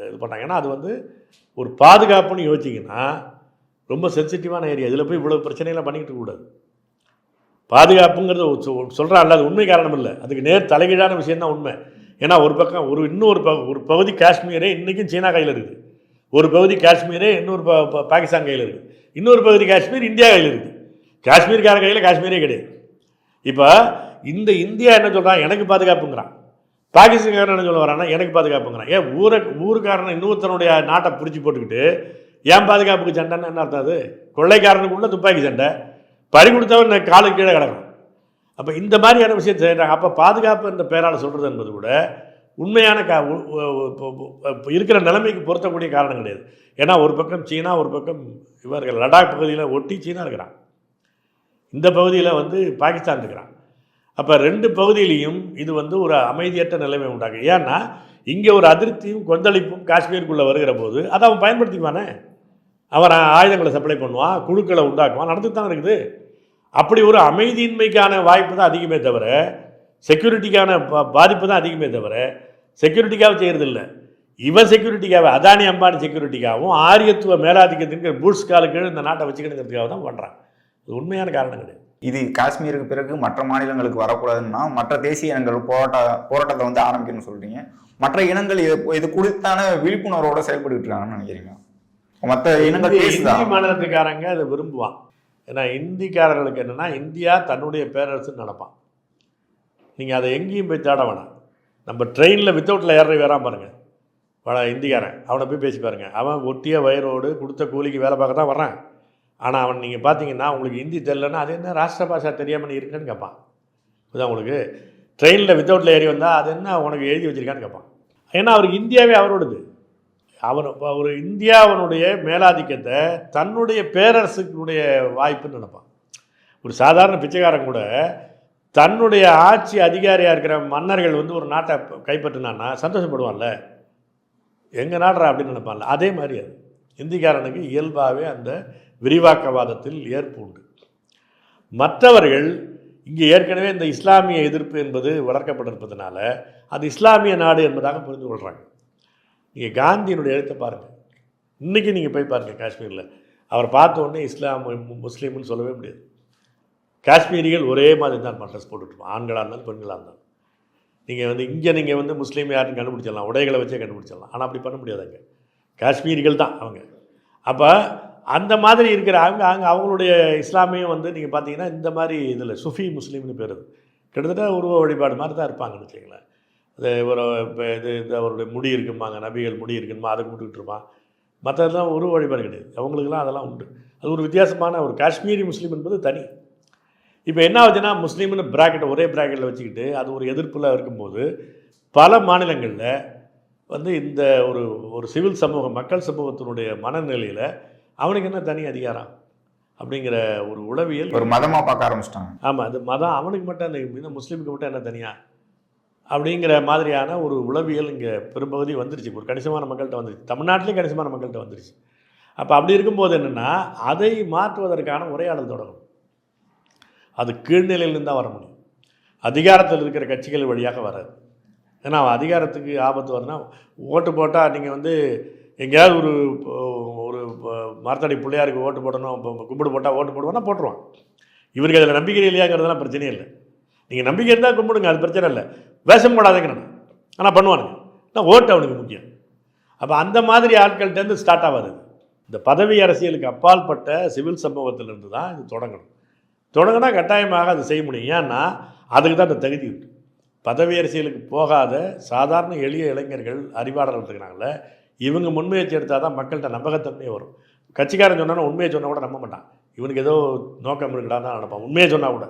இது பண்ணாங்க. ஏன்னா அது வந்து ஒரு பாதுகாப்புன்னு யோசிச்சிங்கன்னா ரொம்ப சென்சிட்டிவான ஏரியா. இதில் போய் இவ்வளோ பிரச்சனையெல்லாம் பண்ணிக்கிட்டு இருக்கக்கூடாது. பாதுகாப்புங்கிறது சொல்கிறான்ல, அது உண்மை காரணம் இல்லை, அதுக்கு நேர் தலைகீழான விஷயந்தான் உண்மை. ஏன்னா ஒரு பக்கம் ஒரு பகுதி காஷ்மீரே இன்றைக்கும் சீனா கையில் இருக்குது, ஒரு பகுதி காஷ்மீரே இன்னொரு பாகிஸ்தான் கையில் இருக்குது, இன்னொரு பகுதி காஷ்மீர் இந்தியா கையில் இருக்குது. காஷ்மீர்கார கையில் காஷ்மீரே கிடையாது. இப்போ இந்த இந்தியா என்ன சொல்கிறான், எனக்கு பாதுகாப்புங்கிறான். பாகிஸ்தான்காரன் என்ன சொல்ல வரான்னா, எனக்கு பாதுகாப்புங்கிறான். ஏன் ஊருக்காரன் இன்னொருத்தனுடைய நாட்டை பிடிச்சி போட்டுக்கிட்டு ஏன் பாதுகாப்புக்கு சண்டைன்னு என்ன அர்த்தம்? அது கொள்ளைக்காரனுக்குள்ள துப்பாக்கி சண்டை, பறி கொடுத்தவன் காலுக்கு கீழே கிடக்கும். அப்போ இந்த மாதிரியான விஷயத்தை செய்கிறாங்க. அப்போ பாதுகாப்பு என்ற பெயரால் சொல்கிறது என்பது கூட உண்மையான இருக்கிற நிலைமைக்கு பொருத்தக்கூடிய காரணம் கிடையாது. ஏன்னா ஒரு பக்கம் சீனா, ஒரு பக்கம் இவர்கள் லடாக் பகுதியில் ஒட்டி சீனா இருக்கிறான், இந்த பகுதியில் வந்து பாகிஸ்தான் இருக்கிறான். அப்போ 2 பகுதியிலையும் இது வந்து ஒரு அமைதியற்ற நிலைமை உண்டாகும். ஏன்னா இங்கே ஒரு அதிருப்தியும் கொந்தளிப்பும் காஷ்மீருக்குள்ளே வருகிற போது அதை அவன் பயன்படுத்திக்குவானே. அவன் ஆயுதங்களை சப்ளை பண்ணுவான், குழுக்களை உண்டாக்குவான், நடந்துட்டு தான் இருக்குது. அப்படி ஒரு அமைதியின்மைக்கான வாய்ப்பு தான் அதிகமே தவிர, செக்யூரிட்டிக்கான பாதிப்பு தான் அதிகமே தவிர செக்யூரிட்டிக்காக செய்கிறதில்ல. இவன் செக்யூரிட்டிக்காக, அதானி அம்பானி செக்யூரிட்டிக்காகவும் ஆரியத்துவ மேலாதிக்கத்திற்கு பூட்ஸ் காலுக்கு இந்த நாட்டை வச்சுக்கணுங்கிறதுக்காக தான் பண்ணுறான். இது உண்மையான காரணம் கிடையாது. இது காஷ்மீருக்கு பிறகு மற்ற மாநிலங்களுக்கு வரக்கூடாதுன்னா மற்ற தேசிய இனங்கள் போராட்டத்தை வந்து ஆரம்பிக்கணும்னு சொல்றீங்க. மற்ற இனங்கள் இது குறித்தான விழிப்புணர்வோட செயல்பட்டு இருக்காங்கன்னு நினைக்கிறீங்க? மற்ற இனங்கள் இந்தி மாநிலத்துக்காரங்க அதை விரும்புவான். ஏன்னா இந்திக்காரர்களுக்கு என்னென்னா, இந்தியா தன்னுடைய பேரரசுன்னு நினைப்பான். நீங்கள் அதை எங்கேயும் போய் தேட வேணாம். நம்ம ட்ரெயினில் வித்தவுட்டில் ஏற வரான் பாருங்கள், இந்திக்காரன், அவனை போய் பேசி பாருங்கள். அவன் ஒட்டிய வயிறோடு கொடுத்த கூலிக்கு வேலை பார்க்க தான் வர்றான். ஆனால் அவன் நீங்கள் பார்த்தீங்கன்னா உங்களுக்கு ஹிந்தி தெரியலன்னா அது என்ன ராஷ்டிர பாஷா தெரியாமல் நீ இருக்கேன்னு கேட்பான். இதுதான் உங்களுக்கு ட்ரெயினில் வித்தவுட்டில் ஏறி வந்தால் அது என்ன உனக்கு எழுதி வச்சிருக்கான்னு கேட்பான். ஏன்னா அவருக்கு இந்தியாவே அவரோடது. ஒரு இந்தியாவனுடைய மேலாதிக்கத்தை தன்னுடைய பேரரசுக்குடைய வாய்ப்புன்னு நினைப்பான். ஒரு சாதாரண பிச்சைக்காரன் கூட தன்னுடைய ஆட்சி அதிகாரியாக இருக்கிற மன்னர்கள் வந்து ஒரு நாட்டை கைப்பற்றினான்னா சந்தோஷப்படுவான்ல, எங்கள் நாடுறா அப்படின்னு நினைப்பான்ல. அதே மாதிரி அது இந்திக்காரனுக்கு இயல்பாகவே அந்த விரிவாக்கவாதத்தில் ஏற்பு உண்டு. மற்றவர்கள் இங்கே ஏற்கனவே இந்த இஸ்லாமிய எதிர்ப்பு என்பது வளர்க்கப்பட்டிருப்பதனால அது இஸ்லாமிய நாடு என்பதாக புரிந்து கொள்கிறாங்க. நீங்கள் காந்தியினுடைய எழுத்தை பாருங்கள், இன்றைக்கி நீங்கள் போய் பாருங்கள் காஷ்மீரில், அவர் பார்த்த உடனே இஸ்லாம் முஸ்லீம்னு சொல்லவே முடியாது. காஷ்மீரிகள் ஒரே மாதிரி தான் ட்ரெஸ் போட்டுருப்போம், ஆண்களாக இருந்தாலும் பெண்களாக இருந்தாலும். நீங்கள் வந்து இங்கே நீங்கள் வந்து முஸ்லீம் யாருன்னு கண்டுபிடிச்சிடலாம், உடைகளை வச்சே கண்டுபிடிச்சிடலாம். ஆனால் அப்படி பண்ண முடியாதுங்க, காஷ்மீரிகள் தான் அவங்க. அப்போ அந்த மாதிரி இருக்கிற அவங்களுடைய இஸ்லாமியம் வந்து நீங்கள் பார்த்தீங்கன்னா இந்த மாதிரி இதில் சுஃபி முஸ்லீம்னு பேர், கிட்டத்தட்ட உருவ வழிபாடு மாதிரி தான் இருப்பாங்கன்னு வச்சுங்களேன். அது ஒரு இப்போ இது அவருடைய முடி இருக்குமாங்க, நபிகள் முடி இருக்குமா, அதை கும்பிட்டுக்கிட்டு இருப்பான். மற்றதெல்லாம் உருவ வழிபாடு கிடையாது, அவங்களுக்கெல்லாம் அதெல்லாம் உண்டு. அது ஒரு வித்தியாசமான ஒரு காஷ்மீரி முஸ்லீம் என்பது தனி. இப்போ என்ன ஆகுதுன்னா, முஸ்லீம்னு ப்ராக்கெட்டை ஒரே ப்ராக்கெட்டில் வச்சுக்கிட்டு அது ஒரு எதிர்ப்பில் இருக்கும்போது பல மாநிலங்களில் வந்து இந்த ஒரு சிவில் சமூகம், மக்கள் சமூகத்தினுடைய மனநிலையில் அவனுக்கு என்ன தனி அதிகாரம் அப்படிங்கிற ஒரு உளவியல், ஒரு மதமாக பார்க்க ஆரம்பிச்சிட்டாங்க. ஆமாம், அது மதம் அவனுக்கு மட்டும் அந்த முஸ்லீமுக்கு மட்டும் என்ன தனியாக அப்படிங்கிற மாதிரியான ஒரு உளவியல் இங்கே பெரும்பகுதி வந்துருச்சு, ஒரு கணிசமான மக்கள்கிட்ட வந்துருச்சு, தமிழ்நாட்டிலேயும் கணிசமான மக்கள்கிட்ட வந்துருச்சு. அப்போ அப்படி இருக்கும்போது என்னென்னா, அதை மாற்றுவதற்கான உரையாடல் தொடங்கணும். அது கீழ்நிலையிலிருந்து தான் வர முடியும், அதிகாரத்தில் இருக்கிற கட்சிகள் வழியாக வராது. ஏன்னா அதிகாரத்துக்கு ஆபத்து வருதுன்னா, ஓட்டு போட்டால் நீங்கள் வந்து எங்கேயாவது ஒரு ஒரு மரத்தடி பிள்ளையாருக்கு ஓட்டு போடணும், கும்பிடு போட்டால் ஓட்டு போடுவோன்னா போட்டுருவான். இவருக்கு அதில் நம்பிக்கை இல்லையாங்கிறதுலாம் பிரச்சனையே இல்லை. நீங்கள் நம்பிக்கை இருந்தால் கும்பிடுங்க, அது பிரச்சனை இல்லை, வேஷம் போடாதேங்கிறேன். ஆனால் பண்ணுவானுங்க, ஆனால் ஓட்டு அவனுக்கு முக்கியம். அப்போ அந்த மாதிரி ஆட்கள்கிட்டேருந்து ஸ்டார்ட் ஆகாது. இந்த பதவி அரசியலுக்கு அப்பாற்பட்ட சிவில் சமூகத்திலிருந்து தான் இது தொடங்கணும். தொடங்கினா கட்டாயமாக அது செய்ய முடியும். ஏன்னா அதுக்கு தான் அந்த தகுதி உண்டு. பதவி அரசியலுக்கு போகாத சாதாரண எளிய இளைஞர்கள், அறிவாளர்கள் இருக்கிறாங்கள, இவங்க முன்முயற்சி எடுத்தால் தான் மக்கள்கிட்ட நம்பகத்தன்மையே வரும். கட்சிக்காரன் சொன்னாலும் உண்மையை சொன்னால் கூட நம்ப மாட்டான், இவனுக்கு ஏதோ நோக்கம் இருக்கடான்னு தான் நினைப்பான். உண்மையை சொன்னால் கூட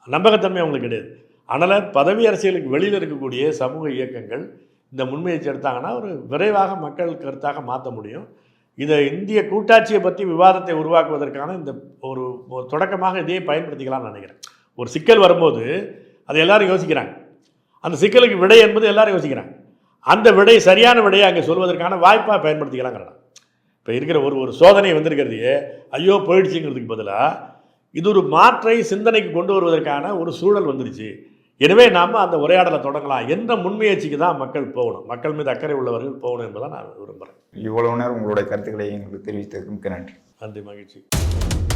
நம்பகத்தன்மை அவங்களுக்கு கிடையாது. அதனால் பதவி அரசியலுக்கு வெளியில் இருக்கக்கூடிய சமூக இயக்கங்கள் இந்த முன்முயற்சி எடுத்தாங்கன்னா ஒரு விரைவாக மக்கள் கருத்தாக மாற்ற முடியும். இதை இந்திய கூட்டாட்சியை பற்றி விவாதத்தை உருவாக்குவதற்கான இந்த ஒரு தொடக்கமாக இதையே பயன்படுத்திக்கலாம்னு நினைக்கிறேன். ஒரு சிக்கல் வரும்போது அதை எல்லோரும் யோசிக்கிறாங்க, அந்த சிக்கலுக்கு விடை என்பது எல்லோரும் யோசிக்கிறாங்க, அந்த விடை சரியான விடையை அங்கே சொல்வதற்கான வாய்ப்பாக பயன்படுத்திக்கலாங்கிறேன். இப்போ இருக்கிற ஒரு சோதனை வந்திருக்கிறதையே ஐயோ போயிடுச்சுங்கிறதுக்கு பதிலாக இது ஒரு மாற்றை சிந்தனைக்கு கொண்டு வருவதற்கான ஒரு சூழல் வந்துருச்சு. எனவே நாம் அந்த உரையாடலை தொடங்கலாம் என்ற முன்முயற்சிக்கு தான் மக்கள் போகணும், மக்கள் மீது அக்கறை உள்ளவர்கள் போகணும் என்பதை நான் விரும்புகிறேன். இவ்வளவு நேரம் உங்களுடைய கருத்துக்களை எங்களுக்கு தெரிவித்ததுக்கு மிக்க நன்றி. நன்றி, மகிழ்ச்சி.